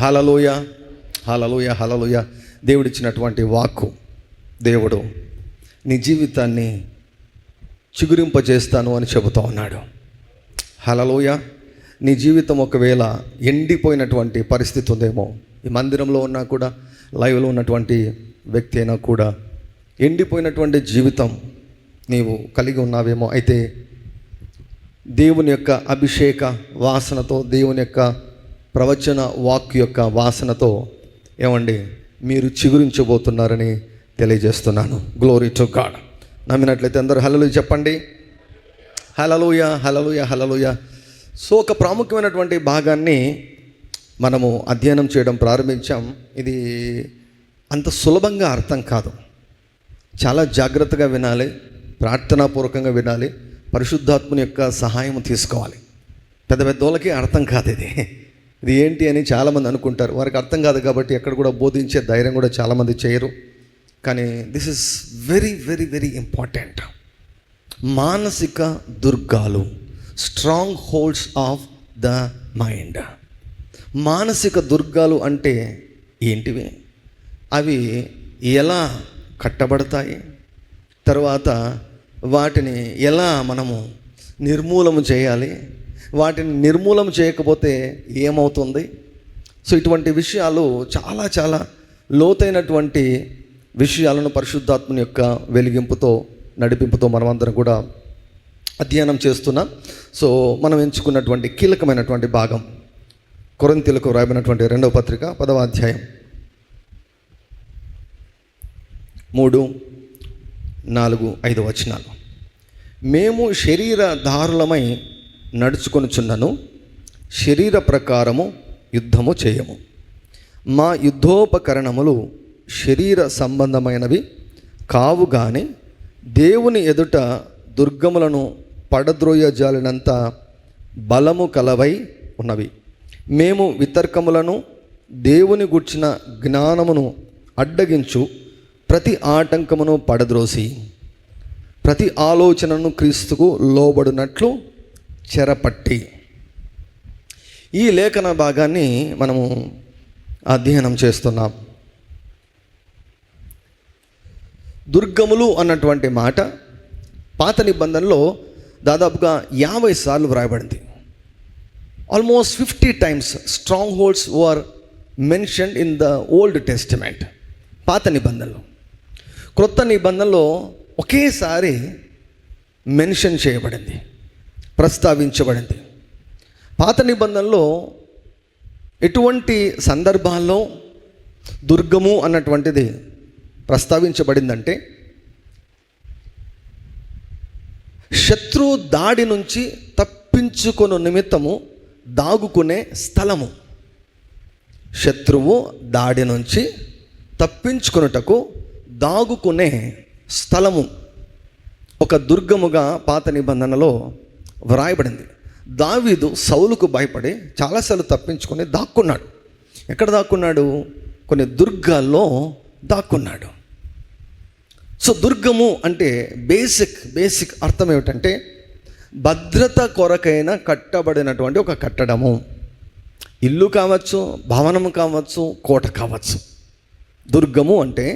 హల్లెలూయా, హల్లెలూయా, హల్లెలూయా. దేవుడిచ్చినటువంటి వాక్కు, దేవుడు నీ జీవితాన్ని చిగురింపజేస్తాను అని చెబుతూ ఉన్నాడు. హల్లెలూయా. నీ జీవితం ఒకవేళ ఎండిపోయినటువంటి పరిస్థితి ఉందేమో, ఈ మందిరంలో ఉన్నా కూడా, లైవ్లో ఉన్నటువంటి వ్యక్తి అయినా కూడా ఎండిపోయినటువంటి జీవితం నీవు కలిగి ఉన్నావేమో. అయితే దేవుని యొక్క అభిషేక వాసనతో, దేవుని యొక్క ప్రవచన వాక్ యొక్క వాసనతో ఏమండి మీరు చిగురించబోతున్నారని తెలియజేస్తున్నాను. Glory to God. నమ్మినట్లయితే అందరూ హల్లెలూయా చెప్పండి. హల్లెలూయా, హల్లెలూయా, హల్లెలూయా. సో ఒక ప్రాముఖ్యమైనటువంటి భాగాన్ని మనము అధ్యయనం చేయడం ప్రారంభించాం. ఇది అంత సులభంగా అర్థం కాదు, చాలా జాగ్రత్తగా వినాలి, ప్రార్థనాపూర్వకంగా వినాలి, పరిశుద్ధాత్మని యొక్క సహాయం తీసుకోవాలి. పెద్ద పెద్దోళ్ళకి అర్థం కాదు ఇది ఏంటి అని చాలామంది అనుకుంటారు. వారికి అర్థం కాదు కాబట్టి ఎక్కడ కూడా బోధించే ధైర్యం కూడా చాలామంది చేయరు. కానీ this is very very very important. మానసిక దుర్గాలు, strong holds of the mind. మానసిక దుర్గాలు అంటే ఏంటివి, అవి ఎలా కట్టబడతాయి, తర్వాత వాటిని ఎలా మనము నిర్మూలన చేయాలి, వాటిని నిర్మూలన చేయకపోతే ఏమవుతుంది. సో ఇటువంటి విషయాలు చాలా చాలా లోతైనటువంటి విషయాలను పరిశుద్ధాత్మని యొక్క వెలిగింపుతో, నడిపింపుతో మనమందరం కూడా అధ్యయనం చేస్తున్నాం. సో మనం ఎంచుకున్నటువంటి కీలకమైనటువంటి భాగం కొరింథీయులకు రాయబడినటువంటి 2వ పత్రిక 10వ అధ్యాయం 3, 4, 5 వచనాలు. మేము శరీరధారులమై నడుచుకొనుచున్నను శరీర ప్రకారము యుద్ధము చేయము. మా యుద్ధోపకరణములు శరీర సంబంధమైనవి కావు గాని దేవుని ఎదుట దుర్గములను పడద్రోయజాలినంత బలము కలవై ఉన్నవి. మేము వితర్కములను, దేవుని గూర్చిన జ్ఞానమును అడ్డగించు ప్రతి ఆటంకమును పడద్రోసి ప్రతి ఆలోచనను క్రీస్తుకు లోబడినట్లు చెరపట్టి. ఈ లేఖన భాగాన్ని మనము అధ్యయనం చేస్తున్నాం. దుర్గములు అన్నటువంటి మాట పాత నిబంధనలో దాదాపుగా 50 సార్లు వ్రాయబడింది. Almost 50 times strong holds were mentioned in the old testament. పాత నిబంధనలో. క్రొత్త నిబంధనలో ఒకేసారి మెన్షన్ చేయబడింది, ప్రస్తావించబడింది. పాత నిబంధనలో ఎటువంటి సందర్భాల్లో దుర్గము అన్నటువంటిది ప్రస్తావించబడిందంటే, శత్రు దాడి నుంచి తప్పించుకొను నిమిత్తము దాగుకునే స్థలము. శత్రువు దాడి నుంచి తప్పించుకొనుటకు దాగుకునే స్థలము ఒక దుర్గముగా పాత నిబంధనలో వ్రాయబడింది. దావీదు సౌలుకు భయపడి చాలాసార్లు తప్పించుకొని దాక్కున్నాడు. ఎక్కడ దాక్కున్నాడు? కొన్ని దుర్గాల్లో దాక్కున్నాడు. సో దుర్గము అంటే బేసిక్ అర్థం ఏమిటంటే భద్రత కొరకైన కట్టబడినటువంటి ఒక కట్టడము. ఇల్లు కావచ్చు, భవనము కావచ్చు, కోట కావచ్చు. దుర్గము అంటే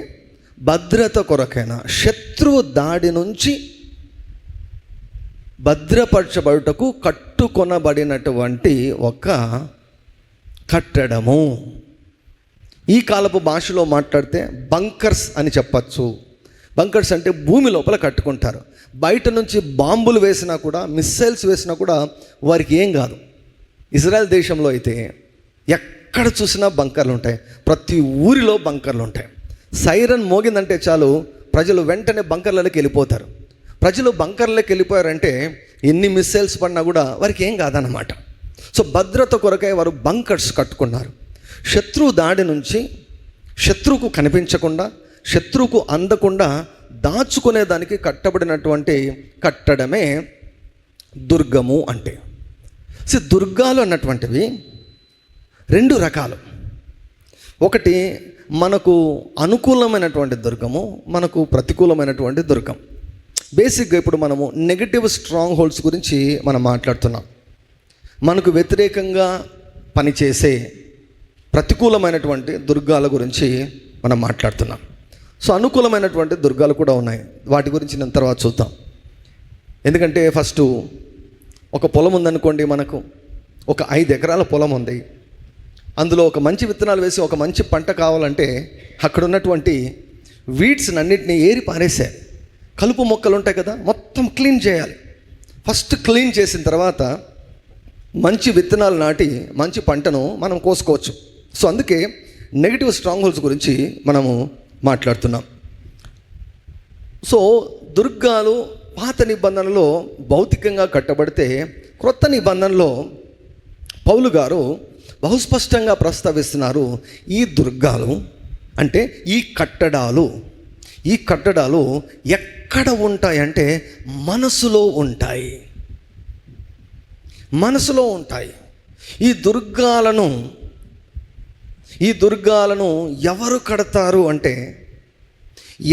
భద్రత కొరకైన, శత్రువు దాడి నుంచి భద్రపరచబడుటకు కట్టుకొనబడినటువంటి ఒక కట్టడము. ఈ కాలపు భాషలో మాట్లాడితే బంకర్స్ అని చెప్పచ్చు. బంకర్స్ అంటే భూమి లోపల కట్టుకుంటారు. బయట నుంచి బాంబులు వేసినా కూడా, మిస్సైల్స్ వేసినా కూడా వారికి ఏం కాదు. ఇజ్రాయెల్ దేశంలో అయితే ఎక్కడ చూసినా బంకర్లు ఉంటాయి. ప్రతి ఊరిలో బంకర్లు ఉంటాయి. సైరన్ మోగిందంటే చాలు ప్రజలు వెంటనే బంకర్లలోకి వెళ్ళిపోతారు. ప్రజలు బంకర్లలోకి వెళ్ళిపోయారంటే ఎన్ని మిస్సైల్స్ పడినా కూడా వారికి ఏం కాదన్నమాట. సో భద్రత కొరకై వారు బంకర్స్ కట్టుకున్నారు. శత్రువు దాడి నుంచి శత్రువుకు కనిపించకుండా, శత్రువుకు అందకుండా దాచుకునేదానికి కట్టబడినటువంటి కట్టడమే దుర్గము అంటే. సో దుర్గాలు అన్నటువంటివి 2 రకాలు. ఒకటి మనకు అనుకూలమైనటువంటి దుర్గము, మనకు ప్రతికూలమైనటువంటి దుర్గం. బేసిక్గా ఇప్పుడు మనము నెగటివ్ స్ట్రాంగ్ హోల్డ్స్ గురించి మనం మాట్లాడుతున్నాం. మనకు వ్యతిరేకంగా పనిచేసే ప్రతికూలమైనటువంటి దుర్గాల గురించి మనం మాట్లాడుతున్నాం. సో అనుకూలమైనటువంటి దుర్గాలు కూడా ఉన్నాయి, వాటి గురించి నేను తర్వాత చూద్దాం. ఎందుకంటే ఫస్ట్ ఒక పొలం ఉందనుకోండి, మనకు ఒక 5 ఎకరాల పొలం ఉంది. అందులో ఒక మంచి విత్తనాలు వేసి ఒక మంచి పంట కావాలంటే అక్కడ ఉన్నటువంటి వీడ్స్ అన్నిటిని ఏరి పారేసేయాలి. కలుపు మొక్కలు ఉంటాయి కదా, మొత్తం క్లీన్ చేయాలి. ఫస్ట్ క్లీన్ చేసిన తర్వాత మంచి విత్తనాలు నాటి మంచి పంటను మనం కోసుకోవచ్చు. సో అందుకే నెగిటివ్ స్ట్రాంగ్ హోల్డ్స్ గురించి మనము మాట్లాడుతున్నాం. సో దుర్గాలు పాత నిబంధనలో భౌతికంగా కట్టబడితే, క్రొత్త నిబంధనలో పౌలు గారు బహుస్పష్టంగా ప్రస్తావిస్తున్నారు. ఈ దుర్గాలు అంటే ఈ కట్టడాలు ఎక్కడ ఉంటాయంటే మనసులో ఉంటాయి. ఈ దుర్గాలను ఎవరు కడతారు అంటే,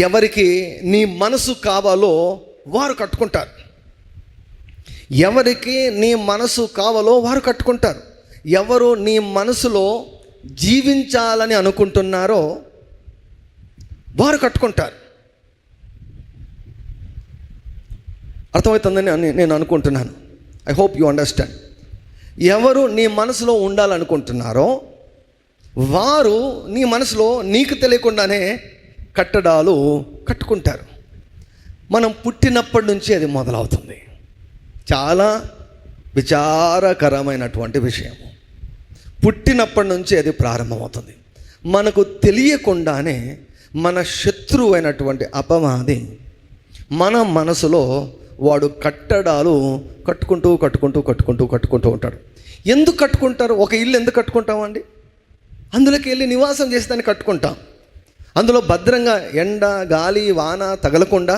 ఎవరికి నీ మనసు కావాలో వారు కట్టుకుంటారు. ఎవరికి నీ మనసు కావాలో వారు కట్టుకుంటారు. ఎవరు నీ మనసులో జీవించాలని అనుకుంటున్నారో వారు కట్టుకుంటారు. అర్థమవుతుందని నేను అనుకుంటున్నాను. I hope you understand. ఎవరు నీ మనసులో ఉండాలనుకుంటున్నారో వారు నీ మనసులో నీకు తెలియకుండానే కట్టడాలు కట్టుకుంటారు. మనం పుట్టినప్పటి నుంచి అది మొదలవుతుంది. చాలా విచారకరమైనటువంటి విషయం. పుట్టినప్పటి నుంచి అది ప్రారంభమవుతుంది. మనకు తెలియకుండానే మన శత్రువు అయినటువంటి అపవాది మన మనసులో వాడు కట్టడాలు కట్టుకుంటూ ఉంటాడు. ఎందుకు కట్టుకుంటారు? ఒక ఇల్లు ఎందుకు కట్టుకుంటామండి? అందులోకి వెళ్ళి నివాసం చేసేదాన్ని కట్టుకుంటాం. అందులో భద్రంగా ఎండ గాలి వాన తగలకుండా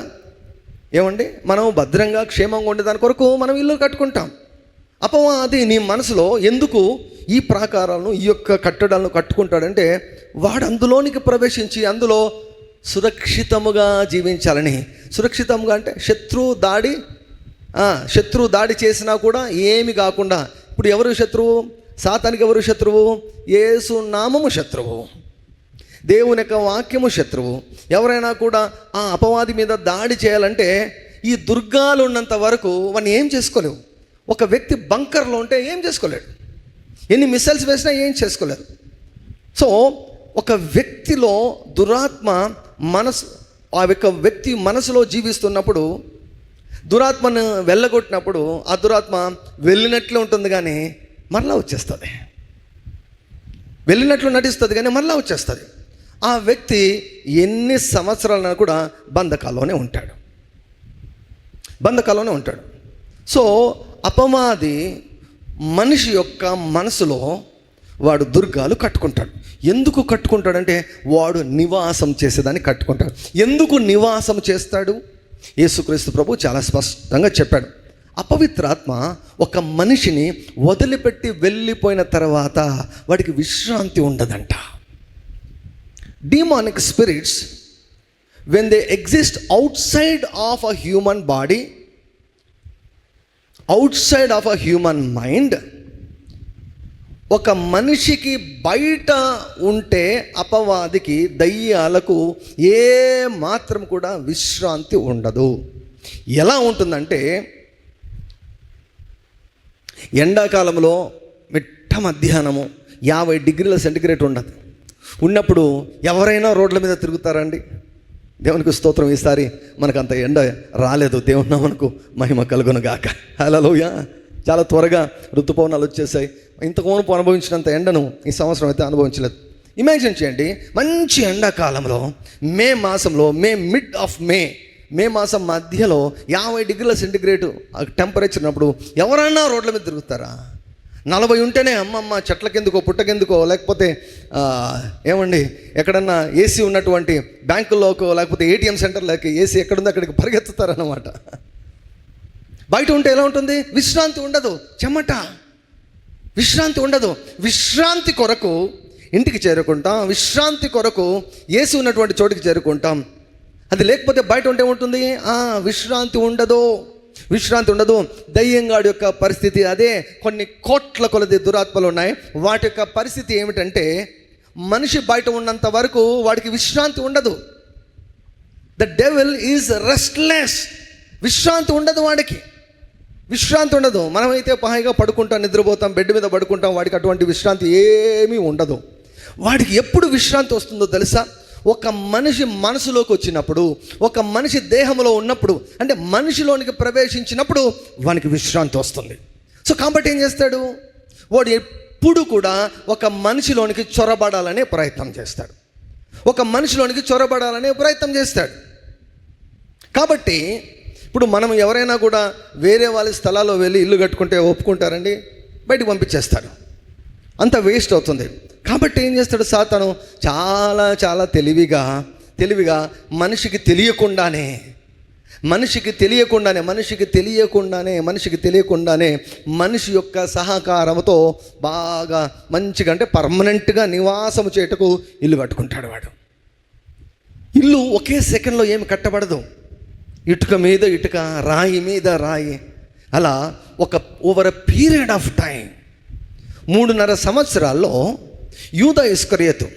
ఏమండి మనం భద్రంగా క్షేమంగా ఉండేదాని కొరకు మనం ఇల్లు కట్టుకుంటాం. అపవాది నీ మనసులో ఎందుకు ఈ ప్రాకారాలను, ఈ యొక్క కట్టడాలను కట్టుకుంటాడంటే, వాడు అందులోనికి ప్రవేశించి అందులో సురక్షితముగా జీవించాలని. సురక్షితంగా అంటే శత్రువు దాడి చేసినా కూడా ఏమి కాకుండా. ఇప్పుడు ఎవరు శత్రువు? సాతానికి ఎవరు శత్రువు? యేసు నామము శత్రువు, దేవుని యొక్క వాక్యము శత్రువు. ఎవరైనా కూడా ఆ అపవాది మీద దాడి చేయాలంటే ఈ దుర్గాలు ఉన్నంత వరకు వాడిని ఏం చేసుకోలేవు. ఒక వ్యక్తి బంకర్లో ఉంటే ఏం చేసుకోలేడు. ఎన్ని మిసైల్స్ వేసినా ఏం చేసుకోలేరు. సో ఒక వ్యక్తిలో దురాత్మ ఆ యొక్క వ్యక్తి మనసులో జీవిస్తున్నప్పుడు, దురాత్మను వెళ్ళగొట్టినప్పుడు ఆ దురాత్మ వెళ్ళినట్లు ఉంటుంది కానీ మరలా వచ్చేస్తుంది. వెళ్ళినట్లు నటిస్తుంది కానీ మరలా వచ్చేస్తుంది. ఆ వ్యక్తి ఎన్ని సంవత్సరాలైనా కూడా బంధకాల్లోనే ఉంటాడు. సో అపవాది మనిషి యొక్క మనసులో వాడు దుర్గాలు కట్టుకుంటాడు. ఎందుకు కట్టుకుంటాడంటే వాడు నివాసం చేసేదాన్ని కట్టుకుంటాడు. ఎందుకు నివాసం చేస్తాడు? యేసుక్రీస్తు ప్రభు చాలా స్పష్టంగా చెప్పాడు. అపవిత్రాత్మ ఒక మనిషిని వదిలిపెట్టి వెళ్ళిపోయిన తర్వాత వాడికి విశ్రాంతి ఉండదంట. Demonic spirits, when they exist outside of a human body, outside of a human mind, ఒక మనిషికి బయట ఉంటే అపవాదికి, దయ్యాలకు ఏ మాత్రం కూడా విశ్రాంతి ఉండదు. ఎలా ఉంటుందంటే, ఎండాకాలంలో మిట్ట మధ్యాహ్నము 50 డిగ్రీల సెంటిగ్రేడ్ ఉన్నప్పుడు ఎవరైనా రోడ్ల మీద తిరుగుతారండి? దేవునికి స్తోత్రం. ఈసారి మనకు అంత ఎండ రాలేదు. దేవుని నామమునకు మహిమ కలుగును గాక. హల్లెలూయా. చాలా త్వరగా ఋతుపవనాలు వచ్చేసాయి. ఇంతకుమునుపు అనుభవించినంత ఎండను ఈ సంవత్సరం అయితే అనుభవించలేదు. ఇమాజిన్ చేయండి, మంచి ఎండాకాలంలో మే మాసం మధ్యలో 50 డిగ్రీల సెంటిగ్రేడ్ టెంపరేచర్ ఉన్నప్పుడు ఎవరైనా రోడ్ల మీద తిరుగుతారా? 40 ఉంటేనే అమ్మమ్మ చెట్లకెందుకో పుట్టకెందుకో, లేకపోతే ఏమండి ఎక్కడన్నా ఏసీ ఉన్నటువంటి బ్యాంకుల్లోకో లేకపోతే ఏటీఎం సెంటర్లోకి ఏసీ ఎక్కడుందో అక్కడికి పరిగెత్తుతారన్నమాట. బయట ఉంటే ఎలా ఉంటుంది? విశ్రాంతి ఉండదు, చెమట, విశ్రాంతి ఉండదు. విశ్రాంతి కొరకు ఇంటికి చేరుకుంటాం, విశ్రాంతి కొరకు ఏసీ ఉన్నటువంటి చోటికి చేరుకుంటాం. అది లేకపోతే బయట ఉంటే ఉంటుంది, విశ్రాంతి ఉండదు. విశ్రాంతి ఉండదు. దయ్యంగాడి యొక్క పరిస్థితి అదే. కొన్ని కోట్ల కొలది దురాత్మలు ఉన్నాయి. వాటి యొక్క పరిస్థితి ఏమిటంటే, మనిషి బయట ఉన్నంత వరకు వాడికి విశ్రాంతి ఉండదు. The devil is restless. విశ్రాంతి ఉండదు వాడికి, విశ్రాంతి ఉండదు. మనమైతే హాయిగా పడుకుంటాం, నిద్రపోతాం, బెడ్ మీద పడుకుంటాం. వాడికి అటువంటి విశ్రాంతి ఏమీ ఉండదు. వాడికి ఎప్పుడు విశ్రాంతి వస్తుందో తెలుసా? ఒక మనిషి మనసులోకి వచ్చినప్పుడు, ఒక మనిషి దేహంలో ఉన్నప్పుడు, అంటే మనిషిలోనికి ప్రవేశించినప్పుడు వానికి విశ్రాంతి వస్తుంది. సో కాబట్టి ఏం చేస్తాడు వాడు? ఎప్పుడు కూడా ఒక మనిషిలోనికి చొరబడాలనే ప్రయత్నం చేస్తాడు. ఒక మనిషిలోనికి చొరబడాలనే ప్రయత్నం చేస్తాడు. కాబట్టి ఇప్పుడు మనం ఎవరైనా కూడా వేరే వాళ్ళ స్థలాల్లో వెళ్ళి ఇల్లు కట్టుకుంటే ఒప్పుకుంటారండి? బయటకు పంపించేస్తారు. అంత వేస్ట్ అవుతుంది. కాబట్టి ఏం చేస్తాడు సాతాను? చాలా చాలా తెలివిగా మనిషికి తెలియకుండానే మనిషి యొక్క సహకారంతో బాగా మంచిగా, అంటే పర్మనెంట్గా నివాసం చేయటకు ఇల్లు కట్టుకుంటాడు వాడు. ఇల్లు ఒకే సెకండ్లో ఏమి కట్టబడదు. ఇటుక మీద ఇటుక, రాయి మీద రాయి, అలా over a period of time 3.5 సంవత్సరాల్లో యూదా ఇస్కరియోతు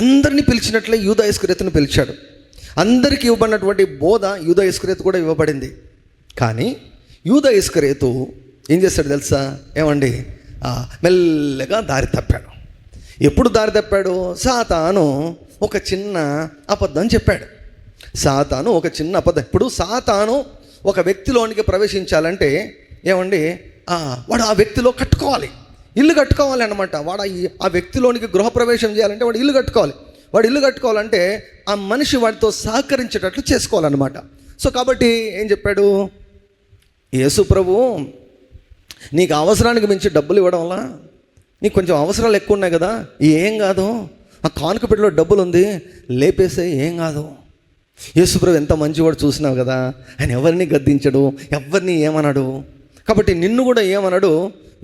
అందరినీ పిలిచినట్లే యూదా ఇస్కరియోతును పిలిచాడు. అందరికీ ఇవ్వబడినటువంటి బోధ యూదా ఇస్కరియోతు కూడా ఇవ్వబడింది. కానీ యూదా ఇస్కరియోతు ఏం చేస్తాడు తెలుసా? ఏమండి, మెల్లగా దారి తప్పాడు. ఎప్పుడు దారి తప్పాడు? సాతాను ఒక చిన్న అబద్ధం చెప్పాడు. ఇప్పుడు సాతాను ఒక వ్యక్తిలోనికి ప్రవేశించాలంటే ఏమండి, వాడు ఆ వ్యక్తిలో ఇల్లు కట్టుకోవాలి అన్నమాట. వాడు ఆ వ్యక్తిలోనికి గృహప్రవేశం చేయాలంటే వాడు ఇల్లు కట్టుకోవాలంటే ఆ మనిషి వాడితో సహకరించేటట్లు చేసుకోవాలన్నమాట. సో కాబట్టి ఏం చెప్పాడు? యేసు ప్రభు, నీకు అవసరానికి మించి డబ్బులు ఇవ్వడం వల్ల నీకు కొంచెం అవసరాలు ఎక్కువ ఉన్నాయి కదా, ఏం కాదు, ఆ కానుక పెట్టెలో డబ్బులు ఉంది, లేపేసే, ఏం కాదు. యేసు ప్రభు ఎంత మంచివాడు చూసినావు కదా, ఆయన ఎవరిని గద్దించడు, ఎవరిని ఏమన్నాడు. కాబట్టి నిన్ను కూడా ఏమన్నాడు,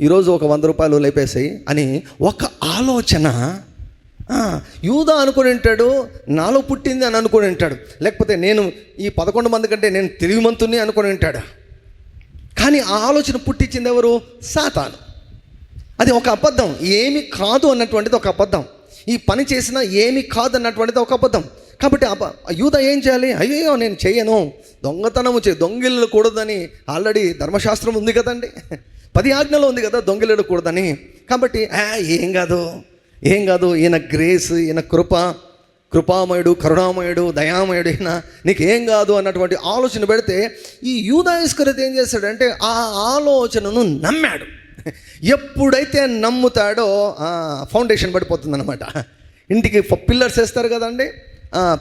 ఈరోజు ఒక 100 రూపాయలు లేపేసాయి అని ఒక ఆలోచన యూదా అనుకుని ఉంటాడు. నాలో పుట్టింది అని అనుకుని ఉంటాడు. లేకపోతే నేను ఈ 11 మంది కంటే నేను తెలివిమంతుని అనుకుని ఉంటాడు. కానీ ఆ ఆలోచన పుట్టించింది ఎవరు? సాతాను. అది ఒక అబద్ధం. ఏమి కాదు అన్నటువంటిది ఒక అబద్ధం. ఈ పని చేసినా ఏమి కాదు అన్నటువంటిది ఒక అబద్ధం. కాబట్టి యూదా ఏం చేయాలి? అయ్యో నేను చేయను, దొంగతనము దొంగిల్లకూడదని ఆల్రెడీ ధర్మశాస్త్రం ఉంది కదండి, 10 ఆజ్ఞలు ఉంది కదా దొంగిల్లకూడదని. కాబట్టి ఏం కాదు, ఈయన గ్రేస్, ఈయన కృపామయుడు, కరుణామయుడు, దయామయుడు, ఈయన నీకేం కాదు అన్నటువంటి ఆలోచన పెడితే ఈ యూదా ఇస్కరియోతు ఏం చేశాడంటే ఆ ఆలోచనను నమ్మాడు. ఎప్పుడైతే నమ్ముతాడో ఫౌండేషన్ పడిపోతుందన్నమాట. ఇంటికి పిల్లర్స్ వేస్తారు కదండి,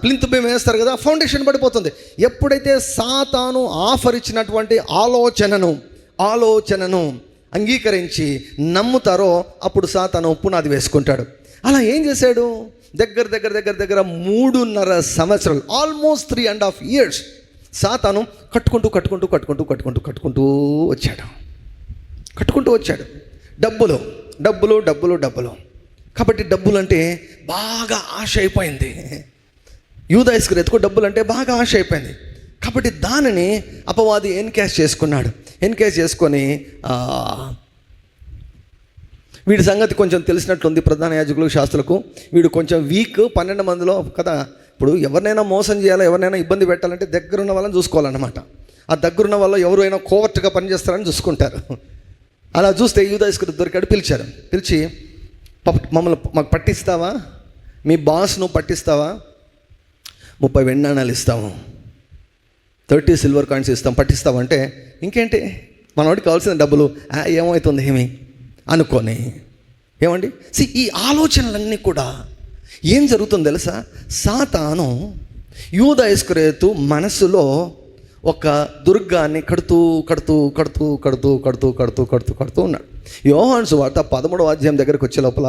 ప్లింత్ బీమ్ వేస్తారు కదా, ఫౌండేషన్ పడిపోతుంది. ఎప్పుడైతే సాతాను ఆఫర్ ఇచ్చినటువంటి ఆలోచనను అంగీకరించి నమ్ముతారో అప్పుడు సాతాను పునాది వేసుకుంటాడు. అలా ఏం చేశాడు? దగ్గర 3.5 సంవత్సరాలు, ఆల్మోస్ట్ 3.5 years సాతాను కట్టుకుంటూ వచ్చాడు. డబ్బులు. కాబట్టి డబ్బులు అంటే బాగా ఆశ అయిపోయింది. యూదా ఇస్కరియోతుకు డబ్బులు అంటే బాగా ఆశ అయిపోయింది. కాబట్టి దానిని అపవాది ఎన్కాష్ చేసుకొని వీడి సంగతి కొంచెం తెలిసినట్లుంది ప్రధాన యాజకులకు, శాస్త్రులకు. వీడు కొంచెం వీక్, 12 మందిలో కదా. ఇప్పుడు ఎవరినైనా మోసం చేయాలో, ఎవరినైనా ఇబ్బంది పెట్టాలంటే దగ్గరున్న వాళ్ళని చూసుకోవాలన్నమాట. ఆ దగ్గరున్న వాళ్ళు ఎవరైనా కోవర్ట్గా పనిచేస్తారని చూసుకుంటారు. అలా చూస్తే యూదా ఇస్కరియోతు దొరికాడు. పిలిచి మాకు పట్టిస్తావా, మీ బాస్ నువ్వు పట్టిస్తావా, 30 వెండి నాణాలు ఇస్తాము, 30 సిల్వర్ కాయిన్స్ ఇస్తాం, పట్టిస్తామంటే ఇంకేంటి, మనవాడికి కావాల్సిన డబ్బులు ఏమవుతుంది ఏమి అనుకొని. ఏమండి, ఈ ఆలోచనలన్నీ కూడా ఏం జరుగుతుందో తెలుసా? సాతాను యూదా ఇస్కరియోతు మనసులో ఒక దుర్గాన్ని కడుతూ ఉన్నాడు. యోహాను సువార్త 13వ అధ్యాయం దగ్గరికి వచ్చే లోపల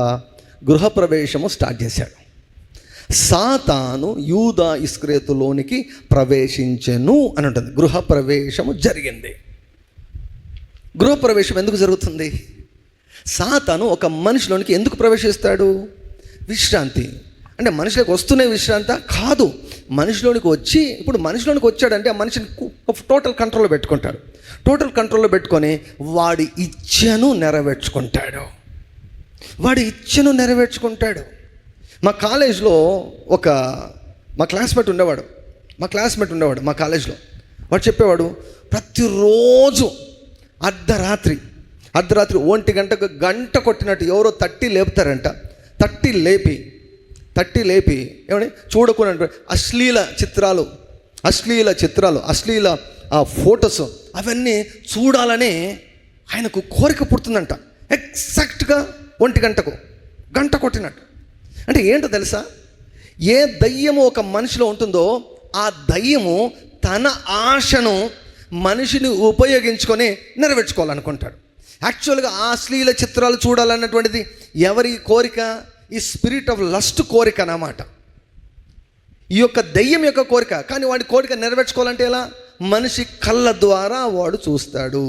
గృహప్రవేశము స్టార్ట్ చేశాడు. సాతాను యూదా ఇస్కరియోతులోనికి ప్రవేశించెను అని ఉంటుంది. గృహప్రవేశము జరిగింది. గృహప్రవేశం ఎందుకు జరుగుతుంది? సాతాను ఒక మనిషిలోనికి ఎందుకు ప్రవేశిస్తాడు? విశ్రాంతి అంటే మనిషికి వస్తున్న విశ్రాంతి కాదు, మనిషిలోనికి వచ్చి, ఇప్పుడు మనిషిలోనికి వచ్చాడంటే ఆ మనిషిని టోటల్ కంట్రోల్లో పెట్టుకుంటాడు. టోటల్ కంట్రోల్లో పెట్టుకొని వాడి ఇచ్ఛను నెరవేర్చుకుంటాడు. మా కాలేజ్లో మా క్లాస్మేట్ ఉండేవాడు మా కాలేజ్లో. వాడు చెప్పేవాడు, ప్రతిరోజు అర్ధరాత్రి 1 గంటకు గంట కొట్టినట్టు ఎవరో తట్టి లేపుతారంట. తట్టి లేపి ఏమని చూడకుండా అశ్లీల చిత్రాలు అశ్లీల ఫొటోస్ అవన్నీ చూడాలని ఆయనకు కోరిక పుడుతుందంట. ఎగ్జాక్ట్గా 1 గంటకు గంట కొట్టినట్టు. అంటే ఏంటో తెలుసా, ఏ దయ్యము ఒక మనిషిలో ఉంటుందో ఆ దయ్యము తన ఆశను మనిషిని ఉపయోగించుకొని నెరవేర్చుకోవాలనుకుంటాడు. యాక్చువల్గా ఆ అశ్లీల చిత్రాలు చూడాలన్నటువంటిది ఎవరి కోరిక? ఈ స్పిరిట్ ఆఫ్ లస్ట్ కోరిక అన్నమాట. ఈ యొక్క దయ్యం యొక్క కోరిక. కానీ వాడి కోరిక నెరవేర్చుకోవాలంటే ఎలా? మనిషి కళ్ళ ద్వారా వాడు చూస్తాడు.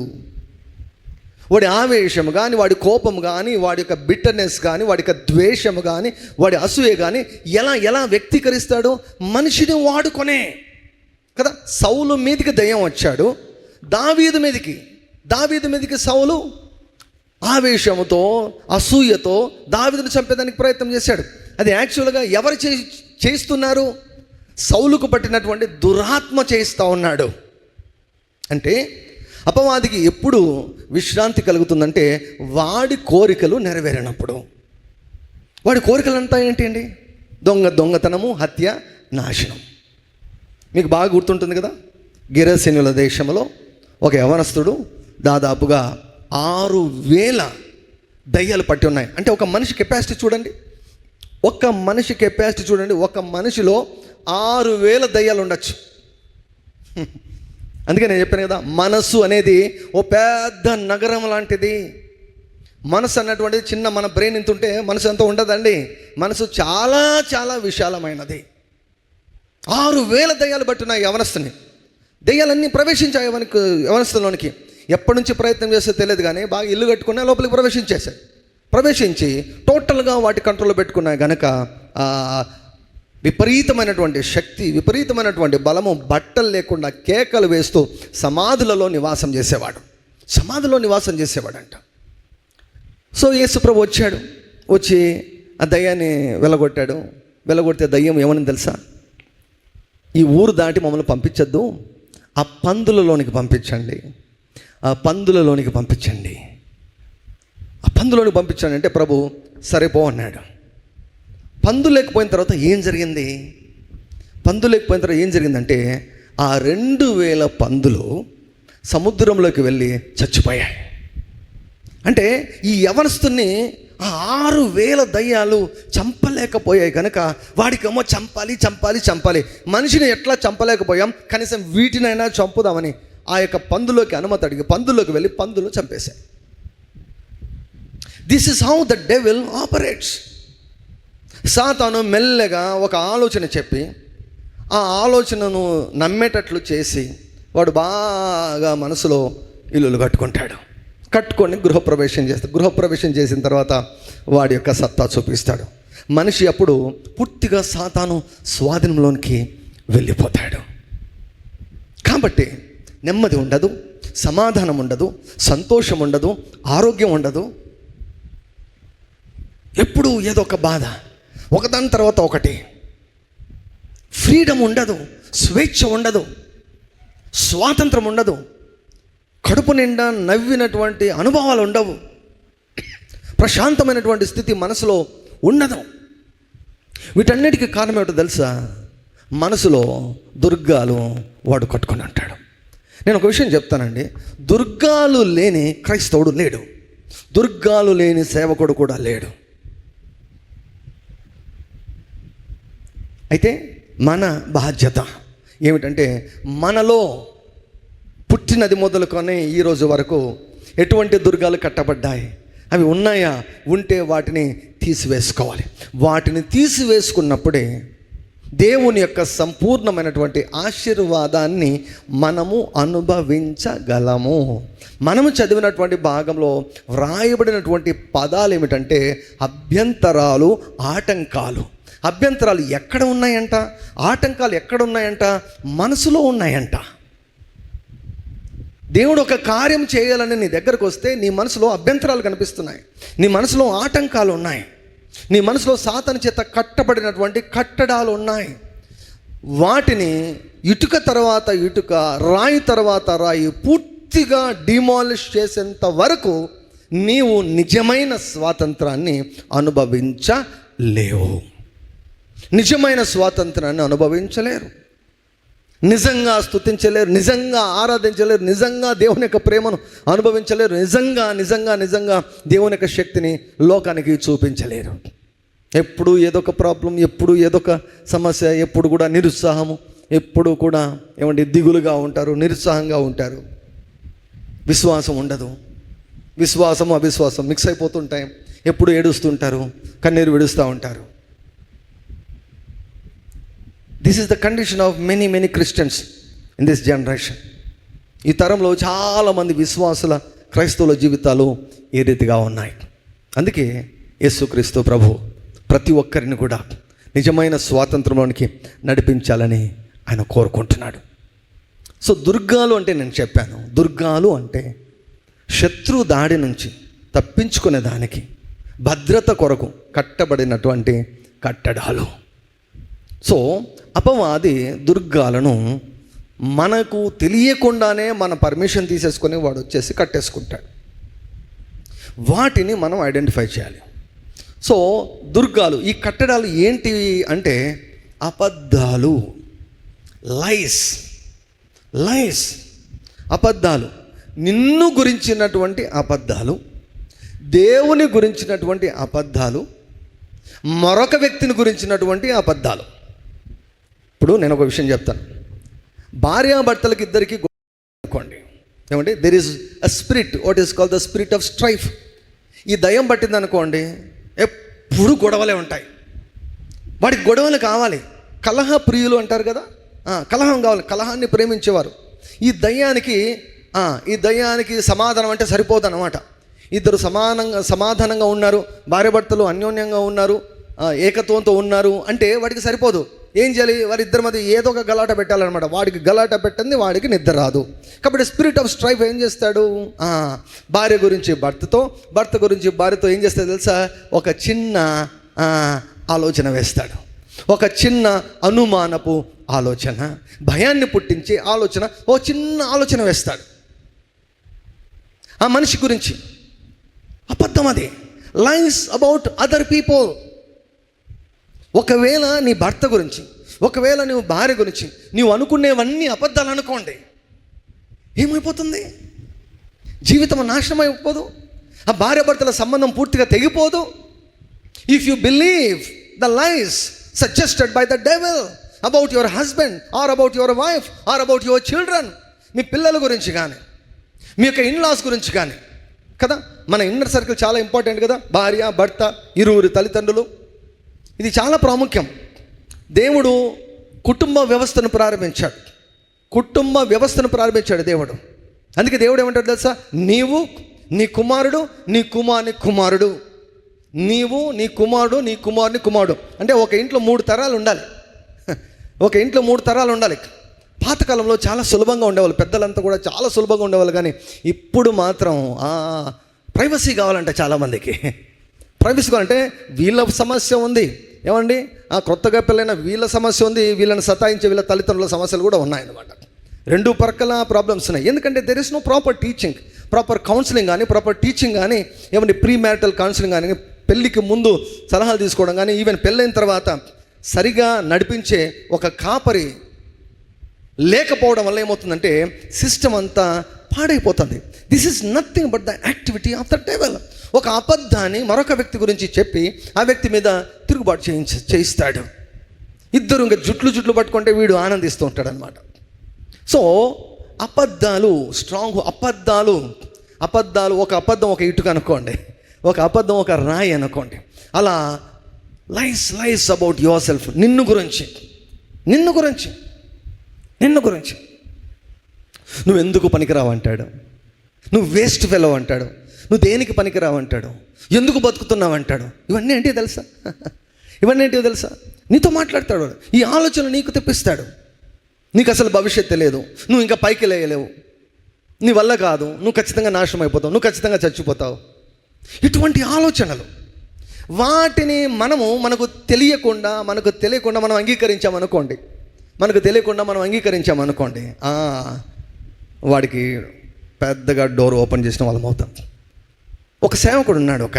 వాడి ఆవేశం కానీ, వాడి కోపం కానీ, వాడి యొక్క బిట్టర్నెస్ కానీ, వాడి యొక్క ద్వేషము కానీ, వాడి అసూయ కానీ ఎలా వ్యక్తీకరిస్తాడు? మనిషిని వాడుకొనే కదా. సౌలు మీదకి దయ్యం వచ్చాడు, దావీదు మీదకి సౌలు ఆవేశముతో అసూయతో దావీదును చంపేదానికి ప్రయత్నం చేశాడు. అది యాక్చువల్గా ఎవరు చేస్తున్నారు? సౌలుకు పట్టినటువంటి దురాత్మ చేస్తూ ఉన్నాడు. అంటే అపవాదికి ఎప్పుడు విశ్రాంతి కలుగుతుందంటే వాడి కోరికలు నెరవేరినప్పుడు. వాడి కోరికలు అంతా ఏంటి అండి? దొంగతనము, హత్య, నాశనం. మీకు బాగా గుర్తుంటుంది కదా, గిరసీనుల దేశంలో ఒక యవనస్తుడు దాదాపుగా 6,000 దయ్యాలు పట్టి ఉన్నాయి. అంటే ఒక మనిషి కెపాసిటీ చూడండి, ఒక మనిషిలో 6,000 దయ్యాలు ఉండొచ్చు. అందుకే నేను చెప్పాను కదా, మనసు అనేది ఓ పెద్ద నగరం లాంటిది. మనసు అన్నటువంటిది చిన్న, మన బ్రెయిన్ ఇంత ఉంటే మనసు అంతా ఉండదండి. మనసు చాలా చాలా విశాలమైనది. 6,000 దయ్యాలు పట్టున్నాయి యవనస్తుని. దయ్యాలన్నీ ప్రవేశించాయి యవనస్తులోనికి. ఎప్పటి నుంచి ప్రయత్నం చేస్తే తెలియదు కానీ బాగా ఇల్లు కట్టుకున్నా లోపలికి ప్రవేశించి టోటల్గా వాటి కంట్రోల్లో పెట్టుకున్నాయి కనుక విపరీతమైనటువంటి శక్తి, విపరీతమైనటువంటి బలము, బట్టలు లేకుండా కేకలు వేస్తూ సమాధులలో నివాసం చేసేవాడంట. సో యేసుప్రభు వచ్చి ఆ దయ్యాన్ని వెలగొడితే దయ్యం ఏమని తెలుసా? ఈ ఊరు దాటి మమ్మల్ని పంపించద్దు, ఆ పందులలోనికి పంపించండి. ఆ పందులలోనికి పంపించండి అంటే ప్రభు సరిపో అన్నాడు. పందులు లేకపోయిన తర్వాత ఏం జరిగిందంటే ఆ 2,000 పందులు సముద్రంలోకి వెళ్ళి చచ్చిపోయాయి. అంటే ఈ యవనస్తుని ఆ 6,000 దయ్యాలు చంపలేకపోయాయి కనుక వాడికేమో చంపాలి. మనిషిని ఎట్లా చంపలేకపోయాం, కనీసం వీటినైనా చంపుదామని ఆ యొక్క పందులోకి అనుమతి అడిగి పందులోకి వెళ్ళి పందులు చంపేశాయి. This is how the devil operates. సాతాను మెల్లగా ఒక ఆలోచన చెప్పి ఆ ఆలోచనను నమ్మేటట్లు చేసి వాడు బాగా మనసులో ఇల్లులు కట్టుకొని గృహప్రవేశం చేసిన తర్వాత వాడి యొక్క సత్తా చూపిస్తాడు. మనిషి అప్పుడు పూర్తిగా సాతాను స్వాధీనంలోనికి వెళ్ళిపోతాడు. కాబట్టి నెమ్మది ఉండదు, సమాధానం ఉండదు, సంతోషం ఉండదు, ఆరోగ్యం ఉండదు. ఎప్పుడు ఏదో ఒక బాధ, ఒకదాని తర్వాత ఒకటి. ఫ్రీడమ్ ఉండదు, స్వేచ్ఛ ఉండదు, స్వాతంత్రం ఉండదు, కడుపు నిండా నవ్వినటువంటి అనుభవాలు ఉండవు, ప్రశాంతమైనటువంటి స్థితి మనసులో ఉండదు. వీటన్నిటికీ కారణం ఏమిటో తెలుసా? మనసులో దుర్గాలు వాడు కట్టుకొని అంటాడు. నేను ఒక విషయం చెప్తానండి, దుర్గాలు లేని క్రైస్తవుడు లేడు, దుర్గాలు లేని సేవకుడు కూడా లేడు. అయితే మన బాధ్యత ఏమిటంటే మనలో పుట్టినది మొదలుకొని ఈరోజు వరకు ఎటువంటి దుర్గాలు కట్టబడ్డాయి, అవి ఉన్నాయా? ఉంటే వాటిని తీసివేసుకోవాలి. వాటిని తీసివేసుకున్నప్పుడే దేవుని యొక్క సంపూర్ణమైనటువంటి ఆశీర్వాదాన్ని మనము అనుభవించగలము. మనము చదివినటువంటి భాగంలో వ్రాయబడినటువంటి పదాలు ఏమిటంటే అభ్యంతరాలు, ఆటంకాలు. అభ్యంతరాలు ఎక్కడ ఉన్నాయంట? ఆటంకాలు ఎక్కడ ఉన్నాయంట? మనసులో ఉన్నాయంట. దేవుడు ఒక కార్యం చేయాలని నీ దగ్గరకు వస్తే నీ మనసులో అభ్యంతరాలు కనిపిస్తున్నాయి, నీ మనసులో ఆటంకాలు ఉన్నాయి, నీ మనసులో సాతాను చేత కట్టబడినటువంటి కట్టడాలు ఉన్నాయి. వాటిని ఇటుక తర్వాత ఇటుక, రాయి తర్వాత రాయి పూర్తిగా డిమాలిష్ చేసేంత వరకు నీవు నిజమైన స్వాతంత్రాన్ని అనుభవించలేవు. నిజమైన స్వాతంత్రాన్ని అనుభవించలేరు, నిజంగా స్తుతించలేరు, నిజంగా ఆరాధించలేరు, నిజంగా దేవుని యొక్క ప్రేమను అనుభవించలేరు, నిజంగా దేవుని యొక్క శక్తిని లోకానికి చూపించలేరు. ఎప్పుడు ఏదో ఒక ప్రాబ్లం, ఎప్పుడు ఏదో ఒక సమస్య, ఎప్పుడు కూడా నిరుత్సాహము, ఎప్పుడు కూడా దిగులుగా ఉంటారు, నిరుత్సాహంగా ఉంటారు. విశ్వాసం ఉండదు, విశ్వాసము అవిశ్వాసం మిక్స్ అయిపోతుంటాయి. ఎప్పుడు ఏడుస్తుంటారు, కన్నీరు విడుస్తూ ఉంటారు. This is the condition of many Christians in this generation. ఈ తరంలో చాలామంది విశ్వాసుల క్రైస్తవుల జీవితాలు ఏ రీతిగా ఉన్నాయి. అందుకే యేసుక్రీస్తు ప్రభు ప్రతి ఒక్కరిని కూడా నిజమైన స్వాతంత్రంలోనికి నడిపించాలని ఆయన కోరుకుంటున్నాడు. సో దుర్గాలు అంటే నేను చెప్పాను, దుర్గాలు అంటే శత్రు దాడి నుంచి తప్పించుకునే దానికి భద్రత కొరకు కట్టబడినటువంటి కట్టడాలు. సో అపవాది దుర్గాలను మనకు తెలియకుండానే మన పర్మిషన్ తీసేసుకొని వాడు వచ్చేసి కట్టేసుకుంటాడు. వాటిని మనం ఐడెంటిఫై చేయాలి. సో దుర్గాలు, ఈ కట్టడాలు ఏంటి అంటే అబద్ధాలు, లైస్, అబద్ధాలు, నిన్ను గురించినటువంటి అబద్ధాలు, దేవుని గురించినటువంటి అబద్ధాలు, మరొక వ్యక్తిని గురించినటువంటి అబద్ధాలు. ఇప్పుడు నేను ఒక విషయం చెప్తాను. భార్యాభర్తలకి ఇద్దరికి అనుకోండి, ఏమంటే there is a spirit, what is called the spirit of strife. ఈ దయ్యం పట్టింది అనుకోండి, ఎప్పుడు గొడవలే ఉంటాయి. వాడికి గొడవలు కావాలి. కలహ ప్రియులు అంటారు కదా, కలహం కావాలి, కలహాన్ని ప్రేమించేవారు. ఈ దయ్యానికి సమాధానం అంటే సరిపోదన్నమాట. ఇద్దరు సమాధానంగా ఉన్నారు, భార్యాభర్తలు అన్యోన్యంగా ఉన్నారు, ఏకత్వంతో ఉన్నారు అంటే వాడికి సరిపోదు. ఏం చేయాలి? వారిద్దరి మధ్య ఏదో ఒక గలాట పెట్టాలన్నమాట. వాడికి గలాట పెట్టింది వాడికి నిద్ర రాదు. కాబట్టి స్పిరిట్ ఆఫ్ స్ట్రైఫ్ ఏం చేస్తాడు? భార్య గురించి భర్తతో, భర్త గురించి భార్యతో ఏం చేస్తాడు తెలుసా? ఒక చిన్న ఆలోచన వేస్తాడు, ఒక చిన్న అనుమానపు ఆలోచన, భయాన్ని పుట్టించే ఆలోచన, ఓ చిన్న ఆలోచన వేస్తాడు ఆ మనిషి గురించి. అబద్ధం అది, లైస్ అబౌట్ అదర్ పీపుల్. ఒకవేళ నీ భర్త గురించి, ఒకవేళ నువ్వు భార్య గురించి నీవు అనుకునేవన్నీ అబద్ధాలు అనుకోండి, ఏమైపోతుంది? జీవితం నాశనం అయిపోదు? ఆ భార్యాభర్తల సంబంధం పూర్తిగా తెగిపోదు? If you believe the lies suggested by the devil about your husband or about your wife or about your children, మీ పిల్లల గురించి కానీ, మీ యొక్క ఇన్లాస్ గురించి కానీ కదా. మన ఇన్నర్ సర్కిల్ చాలా ఇంపార్టెంట్ కదా. భార్య, భర్త, ఇరువురు తల్లిదండ్రులు, ఇది చాలా ప్రాముఖ్యం. దేవుడు కుటుంబ వ్యవస్థను ప్రారంభించాడు దేవుడు. అందుకే దేవుడు ఏమంటాడు తెలుసా? నీవు, నీ కుమారుడు, నీ కుమారుని కుమారుడు, నీవు, నీ కుమారుడు, నీ కుమారుని కుమారుడు. అంటే ఒక ఇంట్లో 3 తరాలు ఉండాలి. ఒక ఇంట్లో 3 తరాలు ఉండాలి. పాతకాలంలో చాలా సులభంగా ఉండేవాళ్ళు, పెద్దలంతా కూడా చాలా సులభంగా ఉండేవాళ్ళు. కానీ ఇప్పుడు మాత్రం ప్రైవసీ కావాలంటే చాలామందికి ప్రైవసీ కావాలంటే వీళ్ళ సమస్య ఉంది, ఏమండి కొత్తగా పెళ్ళైన వీళ్ళ సమస్య ఉంది, వీళ్ళని సతాయించే వీళ్ళ తల్లిదండ్రుల సమస్యలు కూడా ఉన్నాయన్నమాట. 2 పక్కల ప్రాబ్లమ్స్ ఉన్నాయి. ఎందుకంటే there is no proper teaching, proper counselling కానీ, ప్రాపర్ టీచింగ్ కానీ, ఏమంటే ప్రీ మ్యారిటల్ కౌన్సిలింగ్ కానీ, పెళ్ళికి ముందు సలహాలు తీసుకోవడం కానీ, ఈవెన్ పెళ్ళైన తర్వాత సరిగా నడిపించే ఒక కాపరి లేకపోవడం వల్ల ఏమవుతుందంటే సిస్టమ్ అంతా పాడైపోతుంది. This is nothing but the activity of the devil. ఒక అబద్ధాన్ని మరొక వ్యక్తి గురించి చెప్పి ఆ వ్యక్తి మీద తిరుగుబాటు చేయిస్తాడు. ఇద్దరు ఇంకా జుట్లు పట్టుకుంటే వీడు ఆనందిస్తూ ఉంటాడు అనమాట. సో అబద్ధాలు స్ట్రాంగ్, అబద్ధాలు ఒక అబద్ధం ఒక ఇటుక అనుకోండి, ఒక అబద్ధం ఒక రాయి అనుకోండి. అలా లైస్ అబౌట్ యువర్ సెల్ఫ్, నిన్ను గురించి నువ్వు ఎందుకు పనికిరావు అంటాడు, నువ్వు వేస్ట్ ఫెలో అంటాడు, నువ్వు దేనికి పనికిరావు అంటాడు, ఎందుకు బతుకుతున్నావు అంటాడు. ఇవన్నీ ఏంటి తెలుసా? ఇవన్నీ ఏంటో తెలుసా? నీతో మాట్లాడతాడు. ఈ ఆలోచన నీకు తెప్పిస్తాడు. నీకు అసలు భవిష్యత్తు లేదు, నువ్వు ఇంకా పైకి లేయలేవు, నీ వల్ల కాదు, నువ్వు ఖచ్చితంగా నాశనం అయిపోతావు, నువ్వు ఖచ్చితంగా చచ్చిపోతావు. ఇటువంటి ఆలోచనలు, వాటిని మనకు తెలియకుండా మనం అంగీకరించామనుకోండి, వాడికి పెద్దగా డోర్ ఓపెన్ చేసిన వాళ్ళం అవుతాం. ఒక సేవకుడు ఉన్నాడు, ఒక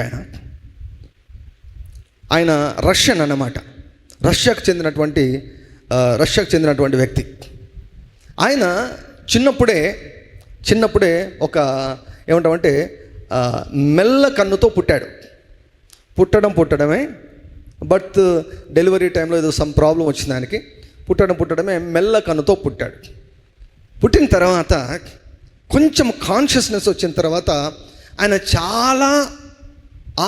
ఆయన రష్యన్ అన్నమాట, రష్యాకు చెందినటువంటి వ్యక్తి. ఆయన చిన్నప్పుడే ఒక ఏమంటామంటే మెల్ల కన్నుతో పుట్టడమే బట్ డెలివరీ టైంలో ఏదో సమ్ ప్రాబ్లం వచ్చింది ఆయనకి. పుట్టడమే మెల్ల కన్నుతో పుట్టిన తర్వాత కొంచెం కాన్షియస్నెస్ వచ్చిన తర్వాత ఆయన చాలా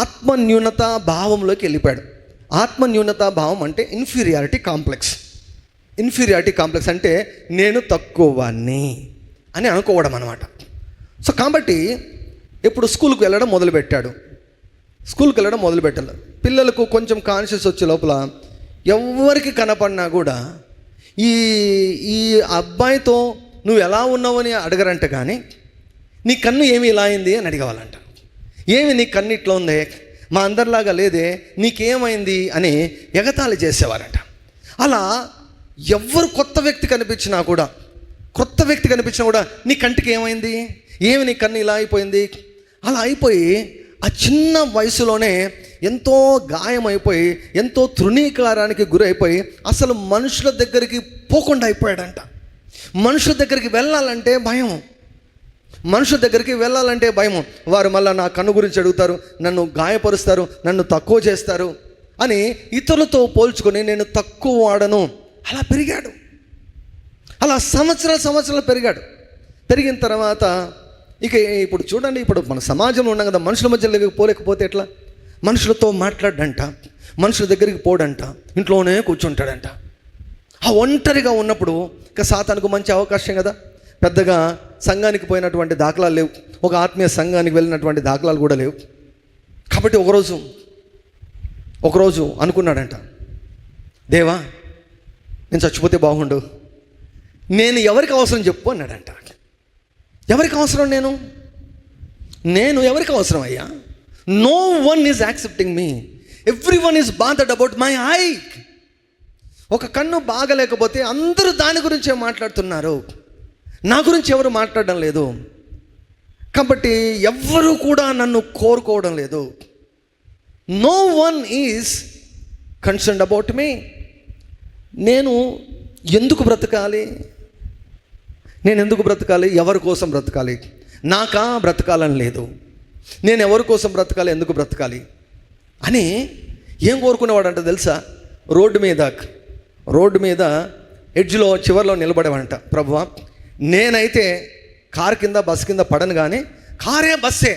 ఆత్మన్యూనత భావంలోకి వెళ్ళిపోయాడు. ఆత్మన్యూనత భావం అంటే ఇన్ఫీరియారిటీ కాంప్లెక్స్ అంటే నేను తక్కువని అని అనుకోవడం అనమాట. సో కాబట్టి ఇప్పుడు స్కూల్కి వెళ్ళడం మొదలుపెట్టాడు. పిల్లలకు కొంచెం కాన్షియస్ వచ్చే లోపల ఎవరికి కనపడినా కూడా ఈ అబ్బాయితో నువ్వు ఎలా ఉన్నావని అడగరంట, కానీ నీ కన్ను ఏమి ఇలా అయింది అని అడిగేవాళ్ళంట. ఏమి నీ కన్ను ఇట్లా ఉంది, మా అందరిలాగా లేదే, నీకేమైంది అని ఎగతాళి చేసేవారంట. అలా ఎవరు కొత్త వ్యక్తి కనిపించినా కూడా నీ కంటికి ఏమైంది, ఏమి నీ కన్ను ఇలా అయిపోయింది, అలా అయిపోయి ఆ చిన్న వయసులోనే ఎంతో గాయమైపోయి, ఎంతో తృణీకారానికి గురైపోయి అసలు మనుషుల దగ్గరికి పోకుండా అయిపోయాడంట. మనుషుల దగ్గరికి వెళ్ళాలంటే భయం. వారు మళ్ళీ నా కన్ను గురించి అడుగుతారు, నన్ను గాయపరుస్తారు, నన్ను తక్కువ చేస్తారు అని ఇతరులతో పోల్చుకొని నేను తక్కువ వాడను. అలా పెరిగాడు. అలా సంవత్సరాలు పెరిగిన తర్వాత ఇక ఇప్పుడు చూడండి, ఇప్పుడు మన సమాజంలో ఉన్నాం కదా, మనుషుల మధ్య పోలేకపోతే ఎట్లా? మనుషులతో మాట్లాడంట, మనుషుల దగ్గరికి పోడంట, ఇంట్లోనే కూర్చుంటాడంట. ఆ ఒంటరిగా ఉన్నప్పుడు ఇక సాతానుకు మంచి అవకాశం కదా. పెద్దగా సంఘానికి పోయినటువంటి దాఖలాలు లేవు, ఒక ఆత్మీయ సంఘానికి వెళ్ళినటువంటి దాఖలాలు కూడా లేవు. కాబట్టి ఒకరోజు అనుకున్నాడంట, దేవా నేను చచ్చిపోతే బాగుండు, నేను ఎవరికి అవసరం చెప్పు అన్నాడంట. ఎవరికి అవసరం నేను ఎవరికి అవసరం అయ్యా? No one is accepting me, everyone is bothered about my eye. ఒక కన్ను బాగలేకపోతే అందరూ దాని గురించే మాట్లాడుతున్నారు, నా గురించి ఎవరు మాట్లాడడం లేదు. కాబట్టి ఎవ్వరూ కూడా నన్ను కోరుకోవడం లేదు. No one is concerned about me. నేను ఎందుకు బ్రతకాలి? ఎవరి కోసం బ్రతకాలి? నాకా బ్రతకాలని లేదు, నేను ఎవరి కోసం బ్రతకాలి, ఎందుకు బ్రతకాలి అని ఏం కోరుకునేవాడంట తెలుసా? రోడ్డు మీద ఎడ్జ్లో చివరిలో నిలబడేవాడంట, ప్రభువా నేనైతే కారు కింద బస్సు కింద పడను, కానీ బస్సే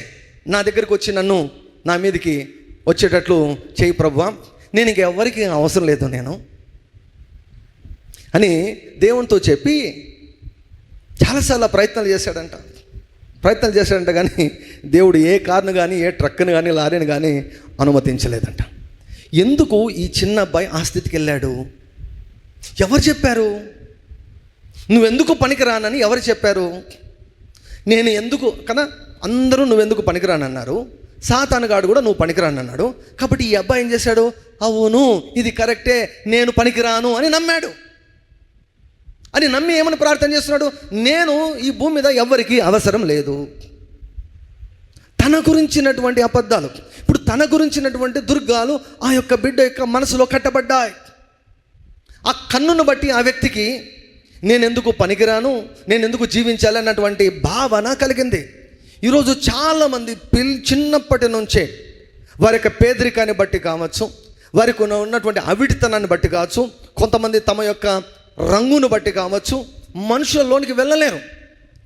నా దగ్గరికి వచ్చి నన్ను నా మీదకి వచ్చేటట్లు చేయి ప్రభువా, నేను ఇంకెవరికి అవసరం లేదు నేను అని దేవునితో చెప్పి చాలాసార్లు ప్రయత్నాలు చేశాడంట. కానీ దేవుడు ఏ కార్ను కానీ, ఏ ట్రక్ను కానీ, లారీని కానీ అనుమతించలేదంట. ఎందుకు ఈ చిన్న అబ్బాయి ఆ స్థితికి వెళ్ళాడు? ఎవరు చెప్పారు? నువ్వెందుకు పనికిరానని ఎవరు చెప్పారు? నేను ఎందుకు కదా, అందరూ నువ్వెందుకు పనికిరానన్నారు, సాతానుగాడు కూడా నువ్వు పనికిరానన్నాడు. కాబట్టి ఈ అబ్బాయి ఏం చేశాడు? అవును ఇది కరెక్టే, నేను పనికిరాను అని నమ్మి ఏమని ప్రార్థన చేస్తున్నాడు? నేను ఈ భూమి మీద ఎవ్వరికీ అవసరం లేదు. తన గురించినటువంటి అబద్ధాలు, ఇప్పుడు తన గురించినటువంటి దుర్గాలు ఆ యొక్క బిడ్డ యొక్క మనసులో కట్టబడ్డాయి. ఆ కన్నును బట్టి ఆ వ్యక్తికి నేనెందుకు పనికిరాను, నేనెందుకు జీవించాలి అన్నటువంటి భావన కలిగింది. ఈరోజు చాలామంది చిన్నప్పటి నుంచే వారి యొక్క పేదరికాన్ని బట్టి కావచ్చు, వారికి ఉన్నటువంటి అవిటితనాన్ని బట్టి కావచ్చు, కొంతమంది తమ యొక్క రంగును బట్టి కావచ్చు, మనుషులలోనికి వెళ్ళలేరు.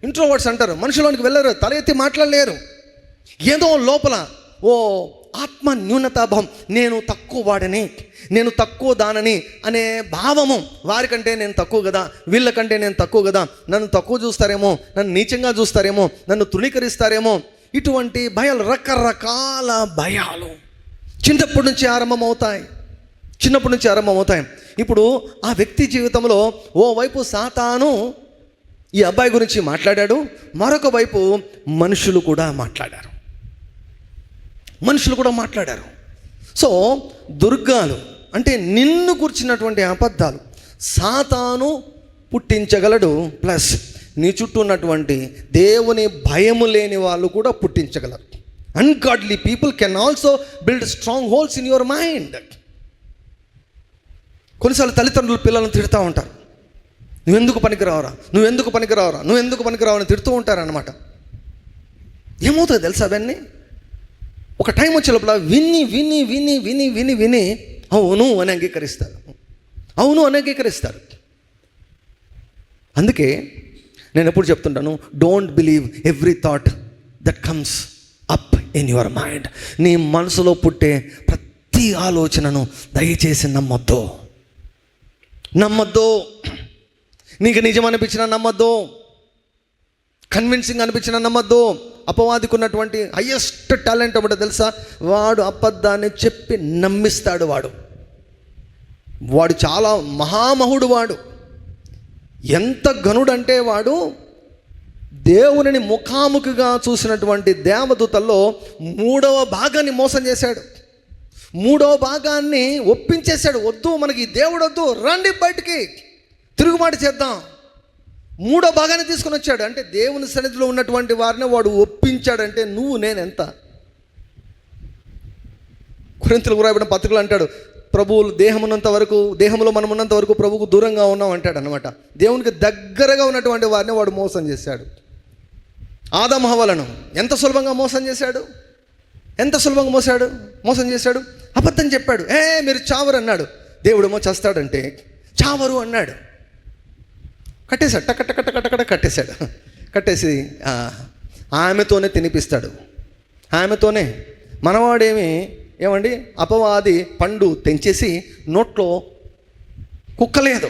ఇంట్రోవర్ట్స్ అంటారు, మనుషులలోనికి వెళ్ళలేరు, తల ఎత్తి మాట్లాడలేరు. ఏదో లోపల ఆత్మ న్యూనతాభావం, నేను తక్కువ వాడని, నేను తక్కువ దానని అనే భావము. వారికంటే నేను తక్కువ కదా, వీళ్ళకంటే నేను తక్కువ కదా, నన్ను తక్కువ చూస్తారేమో, నన్ను నీచంగా చూస్తారేమో, నన్ను తృణీకరిస్తారేమో, ఇటువంటి భయాలు, రకరకాల భయాలు చిన్నప్పటి నుంచి ఆరంభమవుతాయి. చిన్నప్పటి నుంచి ఆరంభమవుతాయి. ఇప్పుడు ఆ వ్యక్తి జీవితంలో ఓవైపు సాతాను ఈ అబ్బాయి గురించి మాట్లాడాడు, మరొక వైపు మనుషులు కూడా మాట్లాడారు. సో దుర్గాలు అంటే నిన్ను కూర్చున్నటువంటి అబద్ధాలు సాతాను పుట్టించగలడు, ప్లస్ నీ చుట్టూ ఉన్నటువంటి దేవుని భయము లేని వాళ్ళు కూడా పుట్టించగలరు. Ungodly people can also build strong holes in your mind. కొన్నిసార్లు తల్లిదండ్రులు పిల్లలను తిడుతూ ఉంటారు, నువ్వెందుకు పనికిరావరా అని తిడుతూ ఉంటారన్నమాట. ఏమవుతుంది తెలుసా? అవన్నీ ఒక టైం వచ్చే లోపల విని అవును అని అంగీకరిస్తారు. అందుకే నేను ఎప్పుడు చెప్తుంటాను, don't believe every thought that comes up in your mind. నీ మనసులో పుట్టే ప్రతి ఆలోచనను దయచేసి నమ్మొద్దు. నీకు నిజం అనిపించిన నమ్మద్దు, కన్విన్సింగ్ అనిపించిన నమ్మద్దు. అపవాదికి ఉన్నటువంటి హయ్యెస్ట్ టాలెంట్ ఒకటి తెలుసా? వాడు అబద్ధాన్ని చెప్పి నమ్మిస్తాడు. వాడు చాలా మహామహుడు. వాడు ఎంత ఘనుడంటే వాడు దేవునిని ముఖాముఖిగా చూసినటువంటి దేవదూతల్లో 3వ భాగాన్ని మోసం చేశాడు. 3వ భాగాన్ని ఒప్పించేశాడు. వద్దు, మనకి ఈ దేవుడు వద్దు, రండి బయటికి తిరుగుబాటు చేద్దాం. 3వ భాగాన్ని తీసుకుని వచ్చాడు. అంటే దేవుని సన్నిధిలో ఉన్నటువంటి వారిని వాడు ఒప్పించాడంటే నువ్వు నేనెంత. కొరింథీయులకు రాయబడిన పత్రికలు అంటాడు, ప్రభువులు దేహంలో మనం ఉన్నంత వరకు ప్రభువుకు దూరంగా ఉన్నాం అంటాడు అనమాట. దేవునికి దగ్గరగా ఉన్నటువంటి వారిని వాడు మోసం చేశాడు. ఆదాము హవ్వలను ఎంత సులభంగా మోసం చేశాడు. అబద్ధం చెప్పాడు. మీరు చావరు అన్నాడు. దేవుడేమో చేస్తాడంటే చావరు అన్నాడు. కట్టేశాడు, టక కట్టేశాడు. కట్టేసి ఆమెతోనే తినిపిస్తాడు. ఆమెతోనే. ఏమండి అపవాది పండు తెంచేసి నోట్లో కుక్కలేదు,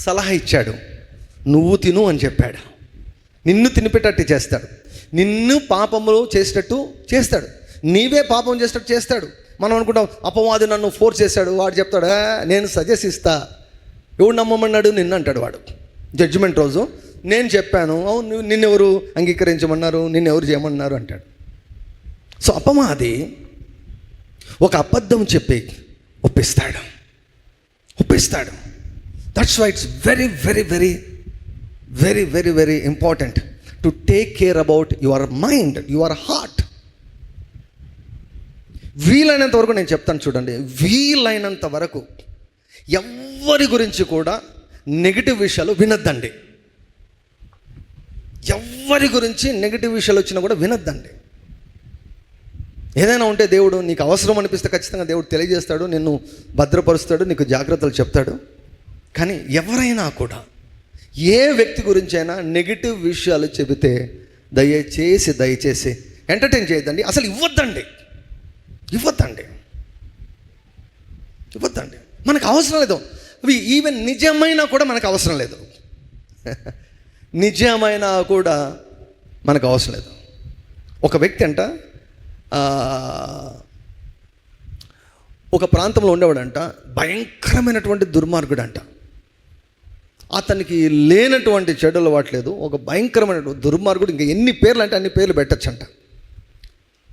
సలహా ఇచ్చాడు, నువ్వు తిను అని చెప్పాడు. నిన్ను తినిపెట్టట్టు చేస్తాడు, నిన్ను పాపములు చేసేటట్టు చేస్తాడు, నీవే పాపం చేసేటట్టు చేస్తాడు. మనం అనుకుంటాం అపవాది నన్ను ఫోర్స్ చేశాడు. వాడు చెప్తాడు, నేను సజెస్ట్ ఇస్తా. ఎవడు నమ్మమన్నాడు? నిన్ను అంటాడు వాడు. జడ్జిమెంట్ రోజు నేను చెప్పాను, అవును నిన్నెవరు అంగీకరించమన్నారు, నిన్నెవరు చేయమన్నారు అంటాడు. సో అపవాది ఒక అబద్ధం చెప్పి ఒప్పిస్తాడు. That's why it's very very very very very very important to take care about your mind, your heart. వీలైనంత వరకు నేను చెప్తాను చూడండి, వీలైనంత వరకు ఎవ్వరి గురించి కూడా నెగిటివ్ విషయాలు వినొద్దండి. ఎవ్వరి గురించి నెగిటివ్ విషయాలు వచ్చినా కూడా వినొద్దండి. ఏదైనా ఉంటే దేవుడు నీకు అవసరం అనిపిస్తే ఖచ్చితంగా దేవుడు తెలియజేస్తాడు, నిన్ను భద్రపరుస్తాడు, నీకు జాగ్రత్తలు చెప్తాడు. కానీ ఎవరైనా కూడా ఏ వ్యక్తి గురించి అయినా నెగిటివ్ విషయాలు చెబితే దయచేసి ఎంటర్టైన్ చేయొద్దండి. అసలు ఇవ్వద్దండి. మనకు అవసరం లేదు. అవి ఈవెన్ నిజమైనా కూడా మనకు అవసరం లేదు. నిజమైనా కూడా మనకు అవసరం లేదు. ఒక వ్యక్తి అంట ఒక ప్రాంతంలో ఉండేవాడంట, భయంకరమైనటువంటి దుర్మార్గుడు అంట. అతనికి లేనటువంటి చెడు అలవాట్లేదు, ఒక భయంకరమైన దుర్మార్గుడు. ఇంకా ఎన్ని పేర్లు అంటే అన్ని పేర్లు పెట్టచ్చంట.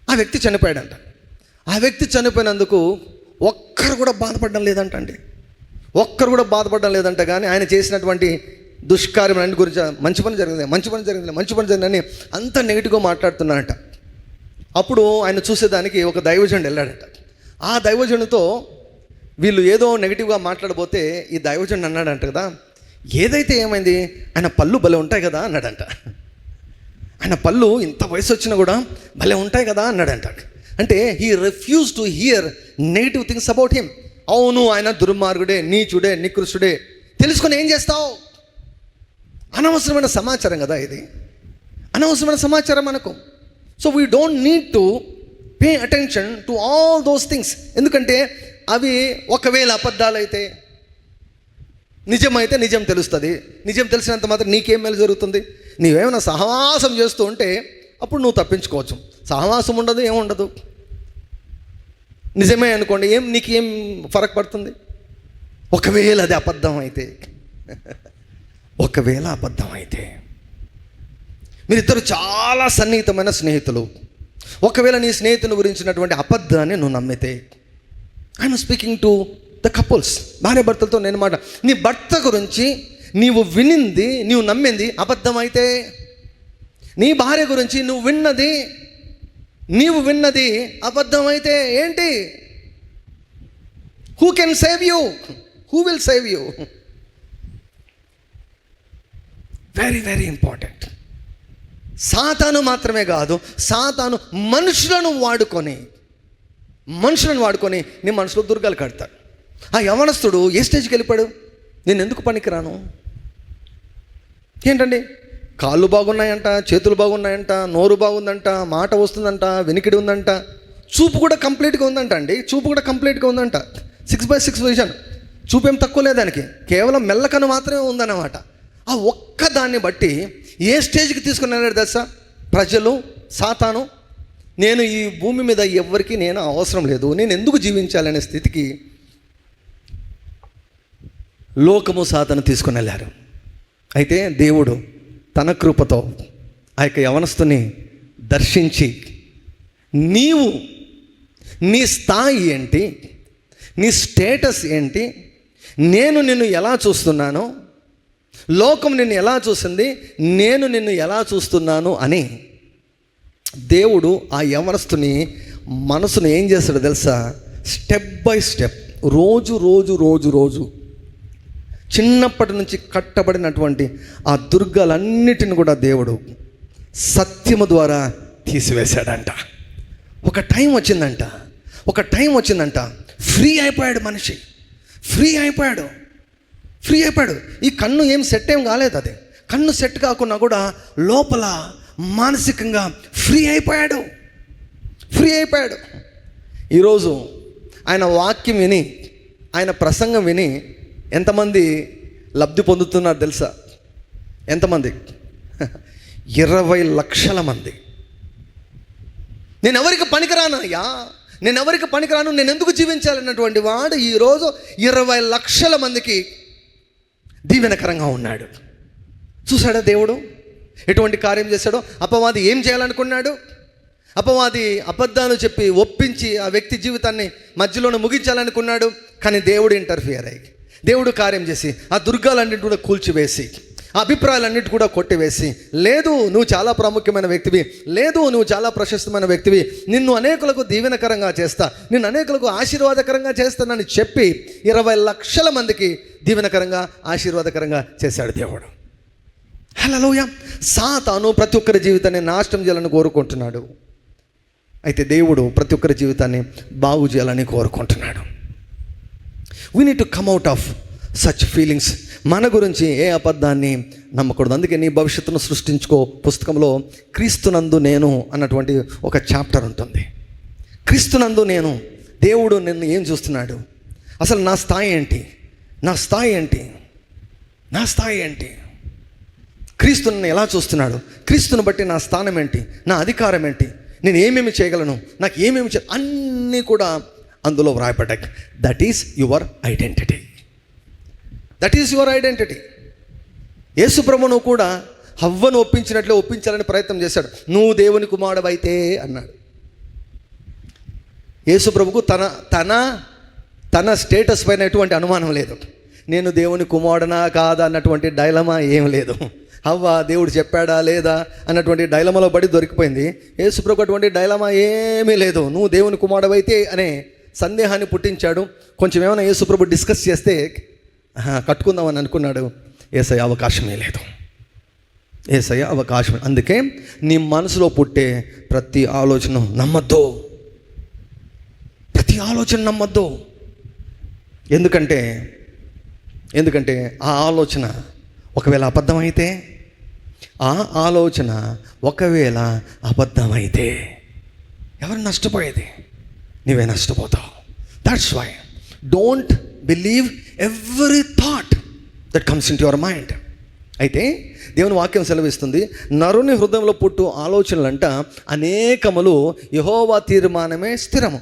ఆ వ్యక్తి చనిపోయాడంట. ఆ వ్యక్తి చనిపోయినందుకు ఒక్కరు కూడా బాధపడడం లేదంట. కానీ ఆయన చేసినటువంటి దుష్కార్యం అన్నిటి గురించి మంచి పని జరిగింది అని అంత నెగిటివ్గా మాట్లాడుతున్నారంట. అప్పుడు ఆయన చూసేదానికి ఒక దైవజనుడు వెళ్ళాడంట. ఆ దైవజనుడితో వీళ్ళు ఏదో నెగిటివ్గా మాట్లాడబోతే ఈ దైవజనుడు అన్నాడంట కదా, ఏదైతే ఏమైంది, ఆయన పళ్ళు భలే ఉంటాయి కదా అన్నాడంట. ఆయన పళ్ళు ఇంత వయసు వచ్చినా కూడా భలే ఉంటాయి కదా అన్నాడంట. అంటే he refuse to hear negative things about him. అవును ఆయన దుర్మార్గుడే, నీచుడే, నికృష్టుడే తెలుసుకొని ఏం చేస్తావు? అనవసరమైన సమాచారం కదా ఇది, అనవసరమైన సమాచారం మనకు. So we don't need to pay attention to all those things. ఎందుకంటే అవి ఒకవేళ అబద్ధాలైతే, నిజమైతే నిజం తెలుస్తుంది. నిజం తెలిసినంత మాత్రం నీకేం మేలు జరుగుతుంది? నీవేమైనా సహవాసం చేస్తూ ఉంటే అప్పుడు నువ్వు తప్పించుకోవచ్చు. సహవాసం ఉండదు, ఏముండదు. నిజమే అనుకోండి, నీకేం ఫరక్ పడుతుంది? ఒకవేళ అది అబద్ధం అయితే, ఒకవేళ అబద్ధం అయితే, మీరిద్దరు చాలా సన్నిహితమైన స్నేహితులు, ఒకవేళ నీ స్నేహితుని గురించినటువంటి అబద్ధాన్ని నువ్వు నమ్మితే, I'm speaking to the couples, భార్య భర్తలతో నేను మాట, నీ భర్త గురించి నీవు వినింది, నీవు నమ్మింది అబద్ధం అయితే, నీ భార్య గురించి నీవు విన్నది అబద్ధం అయితే ఏంటి? Who can save you? Who will save you? Very very important. సాతాను మాత్రమే కాదు, సాతాను మనుషులను వాడుకొని నీ మనసులో దుర్గాలు కడతాడు. ఆ యవనస్తుడు ఏ స్టేజ్కి వెళ్ళిపోయాడు? నేను ఎందుకు పనికిరాను? ఏంటండి, కాళ్ళు బాగున్నాయంట, చేతులు బాగున్నాయంట, నోరు బాగుందంట, మాట వస్తుందంట, వెనికిడి ఉందంట, చూపు కూడా కంప్లీట్గా ఉందంట అండి. చూపు కూడా కంప్లీట్గా ఉందంట. 6/6 విజన్, చూపేం తక్కువ లేదు దానికి, కేవలం మెల్లకను మాత్రమే ఉందన్నమాట. ఆ ఒక్క దాన్ని బట్టి ఏ స్టేజ్కి తీసుకుని వెళ్ళాడు తెలుసా? ప్రజలు, సాతాను, నేను ఈ భూమి మీద ఎవరికి నేను అవసరం లేదు, నేను ఎందుకు జీవించాలనే స్థితికి లోకము, సాతాను తీసుకుని వెళ్ళారు. అయితే దేవుడు తన కృపతో ఆ యొక్క యవనస్తుని దర్శించి, నీ స్థాయి ఏంటి, నీ స్టేటస్ ఏంటి, నేను నిన్ను ఎలా చూస్తున్నానో, లోకం నిన్ను ఎలా చూసింది, నేను నిన్ను ఎలా చూస్తున్నాను అని దేవుడు ఆ యవనస్తుని మనసును ఏం చేస్తాడో తెలుసా? స్టెప్ బై స్టెప్, రోజు చిన్నప్పటి నుంచి కట్టబడినటువంటి ఆ దుర్గాలన్నిటిని కూడా దేవుడు సత్యము ద్వారా తీసివేశాడంట. ఒక టైం వచ్చిందంట, ఫ్రీ అయిపోయాడు మనిషి, ఫ్రీ అయిపోయాడు. ఈ కన్ను ఏం సెట్ ఏం కాలేదు, అది కన్ను సెట్ కాకున్నా కూడా లోపల మానసికంగా ఫ్రీ అయిపోయాడు. ఈరోజు ఆయన వాక్యం విని, ఆయన ప్రసంగం విని ఎంతమంది లబ్ధి పొందుతున్నారు తెలుసా? ఎంతమంది? 20 లక్షల మంది. నేను ఎవరికి పనికిరానయ్యా, నేను ఎందుకు జీవించాలన్నటువంటి వాడు ఈరోజు 20 లక్షల మందికి దీవెనకరంగా ఉన్నాడు. చూసాడా దేవుడు ఎటువంటి కార్యం చేశాడో? అపవాది ఏం చేయాలనుకున్నాడు? అపవాది అబద్ధాలు చెప్పి ఒప్పించి ఆ వ్యక్తి జీవితాన్ని మధ్యలోనే ముగించాలనుకున్నాడు. కానీ దేవుడు ఇంటర్ఫియర్ అయ్యి, దేవుడు కార్యం చేసి ఆ దుర్గాలన్నింటి కూడా కూల్చివేసి, ఆ అభిప్రాయాలన్నిటి కూడా కొట్టివేసి, లేదు నువ్వు చాలా ప్రాముఖ్యమైన వ్యక్తివి, లేదు నువ్వు చాలా ప్రశస్తమైన వ్యక్తివి, నిన్ను అనేకులకు దీవెనకరంగా చేస్తా, నిన్ను అనేకులకు ఆశీర్వాదకరంగా చేస్తానని చెప్పి 20 లక్షల మందికి దీవెనకరంగా, ఆశీర్వాదకరంగా చేశాడు దేవుడు. హల్లెలూయా. సాతాను ప్రతి ఒక్కరి జీవితాన్ని నాశనం చేయాలని కోరుకుంటున్నాడు. అయితే దేవుడు ప్రతి ఒక్కరి జీవితాన్ని బాగు చేయాలని కోరుకుంటున్నాడు. We need to come out of such feelings. మన గురించి ఏ అబద్ధాన్ని నమ్మకూడదు. అందుకే నీ భవిష్యత్తును సృష్టించుకో పుస్తకంలో క్రీస్తునందు నేను అన్నటువంటి ఒక చాప్టర్ ఉంటుంది. క్రీస్తునందు నేను, దేవుడు నిన్ను ఏం చూస్తున్నాడు, అసలు నా స్థాయి ఏంటి, క్రీస్తుని ఎలా చూస్తున్నాడు, క్రీస్తుని బట్టి నా స్థానం ఏంటి, నా అధికారం ఏంటి, నేను ఏమేమి చేయగలను, నాకు ఏమేమి అన్నీ కూడా అందులో వ్రాయబడ్డాయి. That is your identity. యేసు ప్రభువును కూడా హవ్వను ఒప్పించినట్లే ఒప్పించాలని ప్రయత్నం చేశాడు. నువ్వు దేవుని కుమారుడవైతే అన్నాడు. యేసు ప్రభువుకు తన స్టేటస్ పైన ఎటువంటి అనుమానం లేదు. నేను దేవుని కుమారుడనా కాదా అన్నటువంటి డైలమా ఏం లేదు. హవ్వ దేవుడు చెప్పాడా లేదా అన్నటువంటి డైలమాలో పడి దొరికిపోయింది. యేసు ప్రభు అటువంటి డైలమా ఏమీ లేదు. నువ్వు దేవుని కుమారుడవైతే అనే సందేహాన్ని పుట్టించాడు. కొంచెం ఏమైనా యేసు ప్రభు డిస్కస్ చేస్తే కట్టుకుందామని అనుకున్నాడు. యేసయ్య అవకాశమే లేదు. అందుకే నీ మనసులో పుట్టే ప్రతి ఆలోచన నమ్మద్దు. ఎందుకంటే ఆ ఆలోచన ఒకవేళ అబద్ధమైతే ఎవరు నష్టపోయేది? నీవే నష్టపోతావు. That's why don't believe every thought that comes into your mind. అయితే దేవుని వాక్యం సెలవిస్తుంది, నరుని హృదయంలో పుట్టు ఆలోచనలంట అనేకములు యెహోవా తీర్మానమే స్థిరము.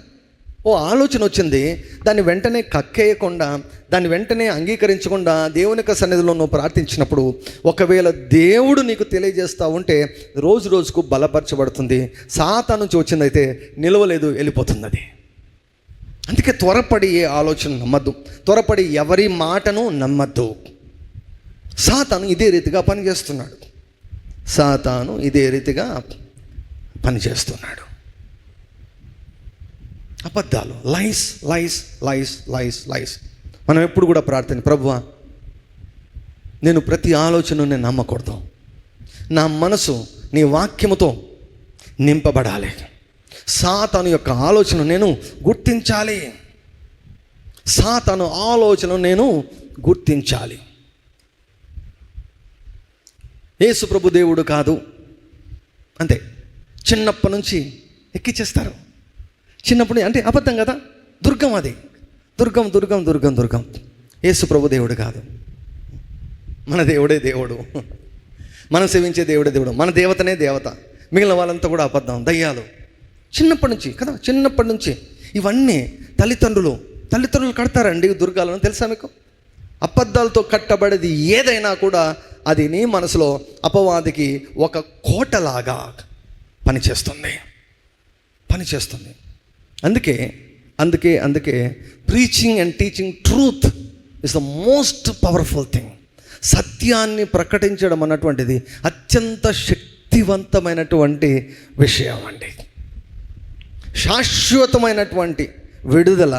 ఓ ఆలోచన వచ్చింది, దాన్ని వెంటనే కక్కేయకుండా, దాన్ని వెంటనే అంగీకరించకుండా దేవుని యొక్క సన్నిధిలో నువ్వు ప్రార్థించినప్పుడు, ఒకవేళ దేవుడు నీకు తెలియజేస్తూ ఉంటే రోజు రోజుకు బలపరచబడుతుంది. సాతాను నుంచి వచ్చిందైతే నిలవలేదు, వెళ్ళిపోతుంది అది. అందుకే త్వరపడి ఏ ఆలోచన నమ్మద్దు, త్వరపడి ఎవరి మాటను నమ్మద్దు. సాతాను ఇదే రీతిగా పనిచేస్తున్నాడు. సాతాను ఇదే రీతిగా పనిచేస్తున్నాడు. అబద్ధాలు, లైస్ లైస్ లైస్ లైస్ లైస్. మనం ఎప్పుడు కూడా ప్రార్థన, ప్రభువా నేను ప్రతి ఆలోచన నేను నమ్మకూడదు, నా మనసు నీ వాక్యముతో నింపబడాలి, సాతాను యొక్క ఆలోచన నేను గుర్తించాలి, సాతాను ఆలోచన నేను గుర్తించాలి. యేసు ప్రభు దేవుడు కాదు అంతే, చిన్నప్పటి నుంచి ఎక్కిచ్చేస్తారు. చిన్నప్పుడు అంటే అబద్ధం కదా, దుర్గం అది, దుర్గం దుర్గం దుర్గం దుర్గం. యేసు ప్రభు దేవుడు కాదు, మన దేవుడే దేవుడు, మనం సేవించే దేవుడే దేవుడు, మన దేవతనే దేవత, మిగిలిన వాళ్ళంతా కూడా అబద్ధం, దయ్యాలు. చిన్నప్పటి నుంచి కదా, చిన్నప్పటి నుంచి ఇవన్నీ తల్లిదండ్రులు కడతారండి దుర్గాలను. తెలుసా మీకు? అబద్ధాలతో కట్టబడేది ఏదైనా కూడా అది నీ మనసులో అపవాదికి ఒక కోటలాగా పనిచేస్తుంది. అందుకే preaching and teaching truth is the most powerful thing. సత్యాన్ని ప్రకటించడం అన్నటువంటిది అత్యంత శక్తివంతమైనటువంటి విషయం అండి. శాశ్వతమైనటువంటి విడుదల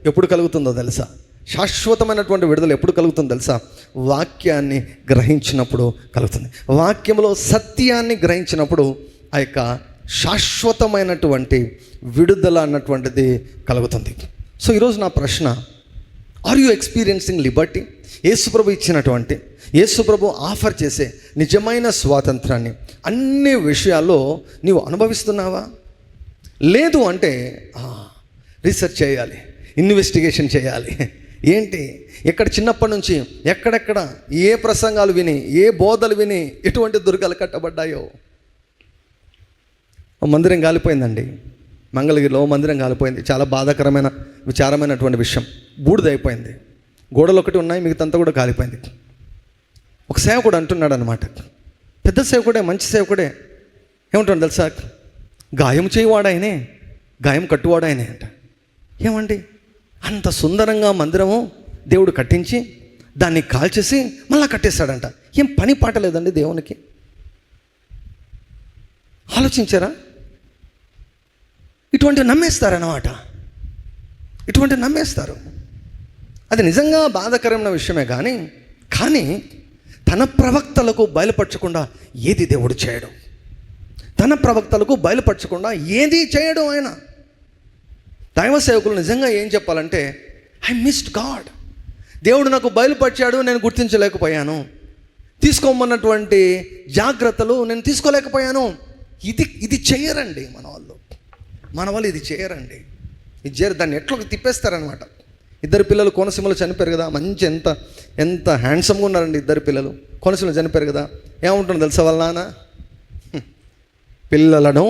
ఎప్పుడు కలుగుతుందో తెలుసా? శాశ్వతమైనటువంటి విడుదల ఎప్పుడు కలుగుతుందో తెలుసా? వాక్యాన్ని గ్రహించినప్పుడు కలుగుతుంది. వాక్యంలో సత్యాన్ని గ్రహించినప్పుడు ఆ యొక్క శాశ్వతమైనటువంటి విడుదల అన్నటువంటిది కలుగుతుంది. సో ఈరోజు నా ప్రశ్న, ఆర్ యు ఎక్స్పీరియన్సింగ్ లిబర్టీ? యేసుప్రభు ఇచ్చినటువంటి, యేసుప్రభు ఆఫర్ చేసే నిజమైన స్వాతంత్రాన్ని అన్ని విషయాల్లో నీవు అనుభవిస్తున్నావా? లేదు అంటే రీసెర్చ్ చేయాలి, ఇన్వెస్టిగేషన్ చేయాలి. ఏంటి, ఎక్కడ చిన్నప్పటి నుంచి ఎక్కడెక్కడ ఏ ప్రసంగాలు విని, ఏ బోధలు విని ఎటువంటి దుర్గాలు కట్టబడ్డాయో. మందిరం కాలిపోయిందండి, మంగళగిరిలో మందిరం కాలిపోయింది. చాలా బాధాకరమైన విచారమైనటువంటి విషయం. బూడిదైపోయింది, గోడలు ఒకటి ఉన్నాయి, మిగతాంతా కూడా కాలిపోయింది. ఒక సేవకుడు అంటున్నాడు అనమాట, పెద్ద సేవకుడే, మంచి సేవకుడే, ఏమంటాడు తెలుసా? గాయం చేయవాడాయనే, గాయం కట్టువాడాయనే అంట. ఏమండి, అంత సుందరంగా మందిరము దేవుడు కట్టించి దాన్ని కాల్చేసి మళ్ళా కట్టేశాడంట. ఏం పని పాట లేదండి దేవునికి? ఆలోచించారా? ఇటువంటి నమ్మేస్తారన్నమాట, ఇటువంటి నమ్మేస్తారు. అది నిజంగా బాధాకరమైన విషయమే. కానీ తన ప్రవక్తలకు బయలుపరచకుండా ఏది దేవుడు చేయడం, తన ప్రవక్తలకు బయలుపరచకుండా ఏది చేయడం. ఆయన దైవ సేవకులు నిజంగా ఏం చెప్పాలంటే, ఐ మిస్డ్ గాడ్. దేవుడు నాకు బయలుపరిచాడు, నేను గుర్తించలేకపోయాను. తీసుకోమన్నటువంటి జాగ్రత్తలు నేను తీసుకోలేకపోయాను. ఇది చేయరండి మన వాళ్ళు ఇది చేయరండి. ఇది చేయరు, దాన్ని ఎట్లా తిప్పేస్తారనమాట. ఇద్దరు పిల్లలు కోనసీమలో చనిపోయారు కదా, మంచి ఎంత హ్యాండ్సమ్గా ఉన్నారండి ఇద్దరు పిల్లలు. కోనసీమలో చనిపోయారు కదా, ఏముంటుందో తెలుసా వాళ్ళ నాన్న? పిల్లలను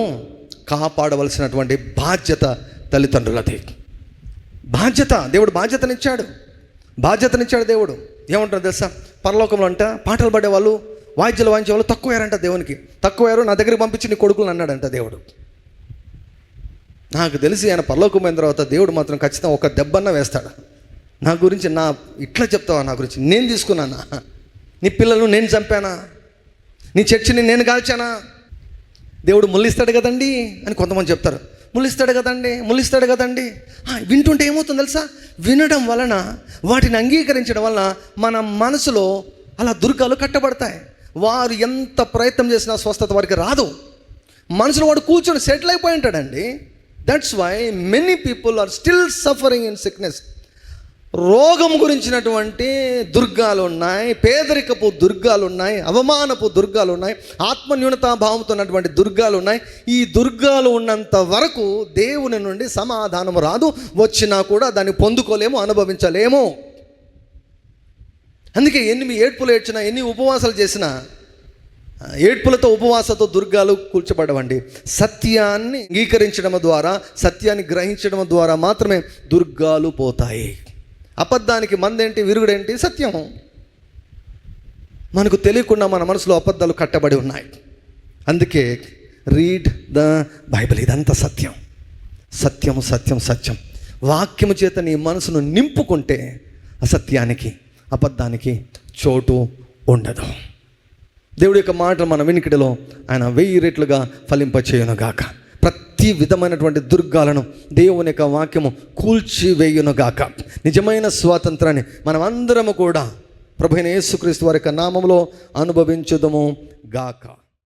కాపాడవలసినటువంటి బాధ్యత తల్లిదండ్రులది. బాధ్యత, దేవుడు బాధ్యతనిచ్చాడు దేవుడు. ఏమంటారు తెలుసా? పరలోకంలో అంట పాటలు పాడేవాళ్ళు, వాయిద్యాలు వాయించేవాళ్ళు తక్కువయ్యారంట దేవునికి. తక్కువయ్యారు, నా దగ్గరికి పంపించి నీ కొడుకులు అన్నాడంట దేవుడు. నాకు తెలిసి ఆయన పరలోకం అయిన తర్వాత దేవుడు మాత్రం ఖచ్చితంగా ఒక దెబ్బన్న వేస్తాడు. నా గురించి ఇట్లా చెప్తావా? నా గురించి నేను తీసుకున్నానా? నీ పిల్లలను నేను చంపానా? నీ చర్చిని నేను కాల్చానా? దేవుడు ముల్లిస్తాడు కదండి అని కొంతమంది చెప్తారు. ముల్లిస్తాడు కదండి. వింటుంటే ఏమవుతుంది తెలుసా? వినడం వలన, వాటిని అంగీకరించడం వలన మన మనసులో అలా దుర్గాలు కట్టబడతాయి. వారు ఎంత ప్రయత్నం చేసినా స్వస్థత వారికి రాదు. మనసులో వాడు కూర్చొని సెటిల్ అయిపోయి ఉంటాడండి. That's why many people are still suffering in sickness. రోగం గురించినటువంటి దుర్గాలు ఉన్నాయి, పేదరికపు దుర్గాలు ఉన్నాయి, అవమానపు దుర్గాలు ఉన్నాయి, ఆత్మన్యూనతాభావంతో ఉన్నటువంటి దుర్గాలు ఉన్నాయి. ఈ దుర్గాలు ఉన్నంత వరకు దేవుని నుండి సమాధానం రాదు. వచ్చినా కూడా దాన్ని పొందుకోలేము, అనుభవించలేము. అందుకే ఎన్ని ఏడ్పులు ఏడ్చినా, ఎన్ని ఉపవాసాలు చేసినా ఏడ్పులతో ఉపవాసంతో దుర్గాలు కూల్చబడవండి. సత్యాన్ని అంగీకరించడం ద్వారా, సత్యాన్ని గ్రహించడం ద్వారా మాత్రమే దుర్గాలు పోతాయి. అబద్ధానికి మందేంటి, విరుగుడేంటి? సత్యం. మనకు తెలియకుండా మన మనసులో అబద్ధాలు కట్టబడి ఉన్నాయి. అందుకే రీడ్ ద బైబిల్. ఇదంతా సత్యం, సత్యం, సత్యం, సత్యం. వాక్యము చేత నీ మనసును నింపుకుంటే అసత్యానికి, అబద్ధానికి చోటు ఉండదు. దేవుడి యొక్క మాటలు మన వినికిడిలో ఆయన 1000 రెట్లుగా ఫలింపచేయునుగాక. ప్రతి విధమైనటువంటి దుర్గాలను దేవుని యొక్క వాక్యము కూల్చివేయునుగాక. నిజమైన స్వాతంత్రాన్ని మనం అందరము కూడా ప్రభువైన యేసుక్రీస్తు వారి యొక్క నామములో అనుభవించుదము గాక.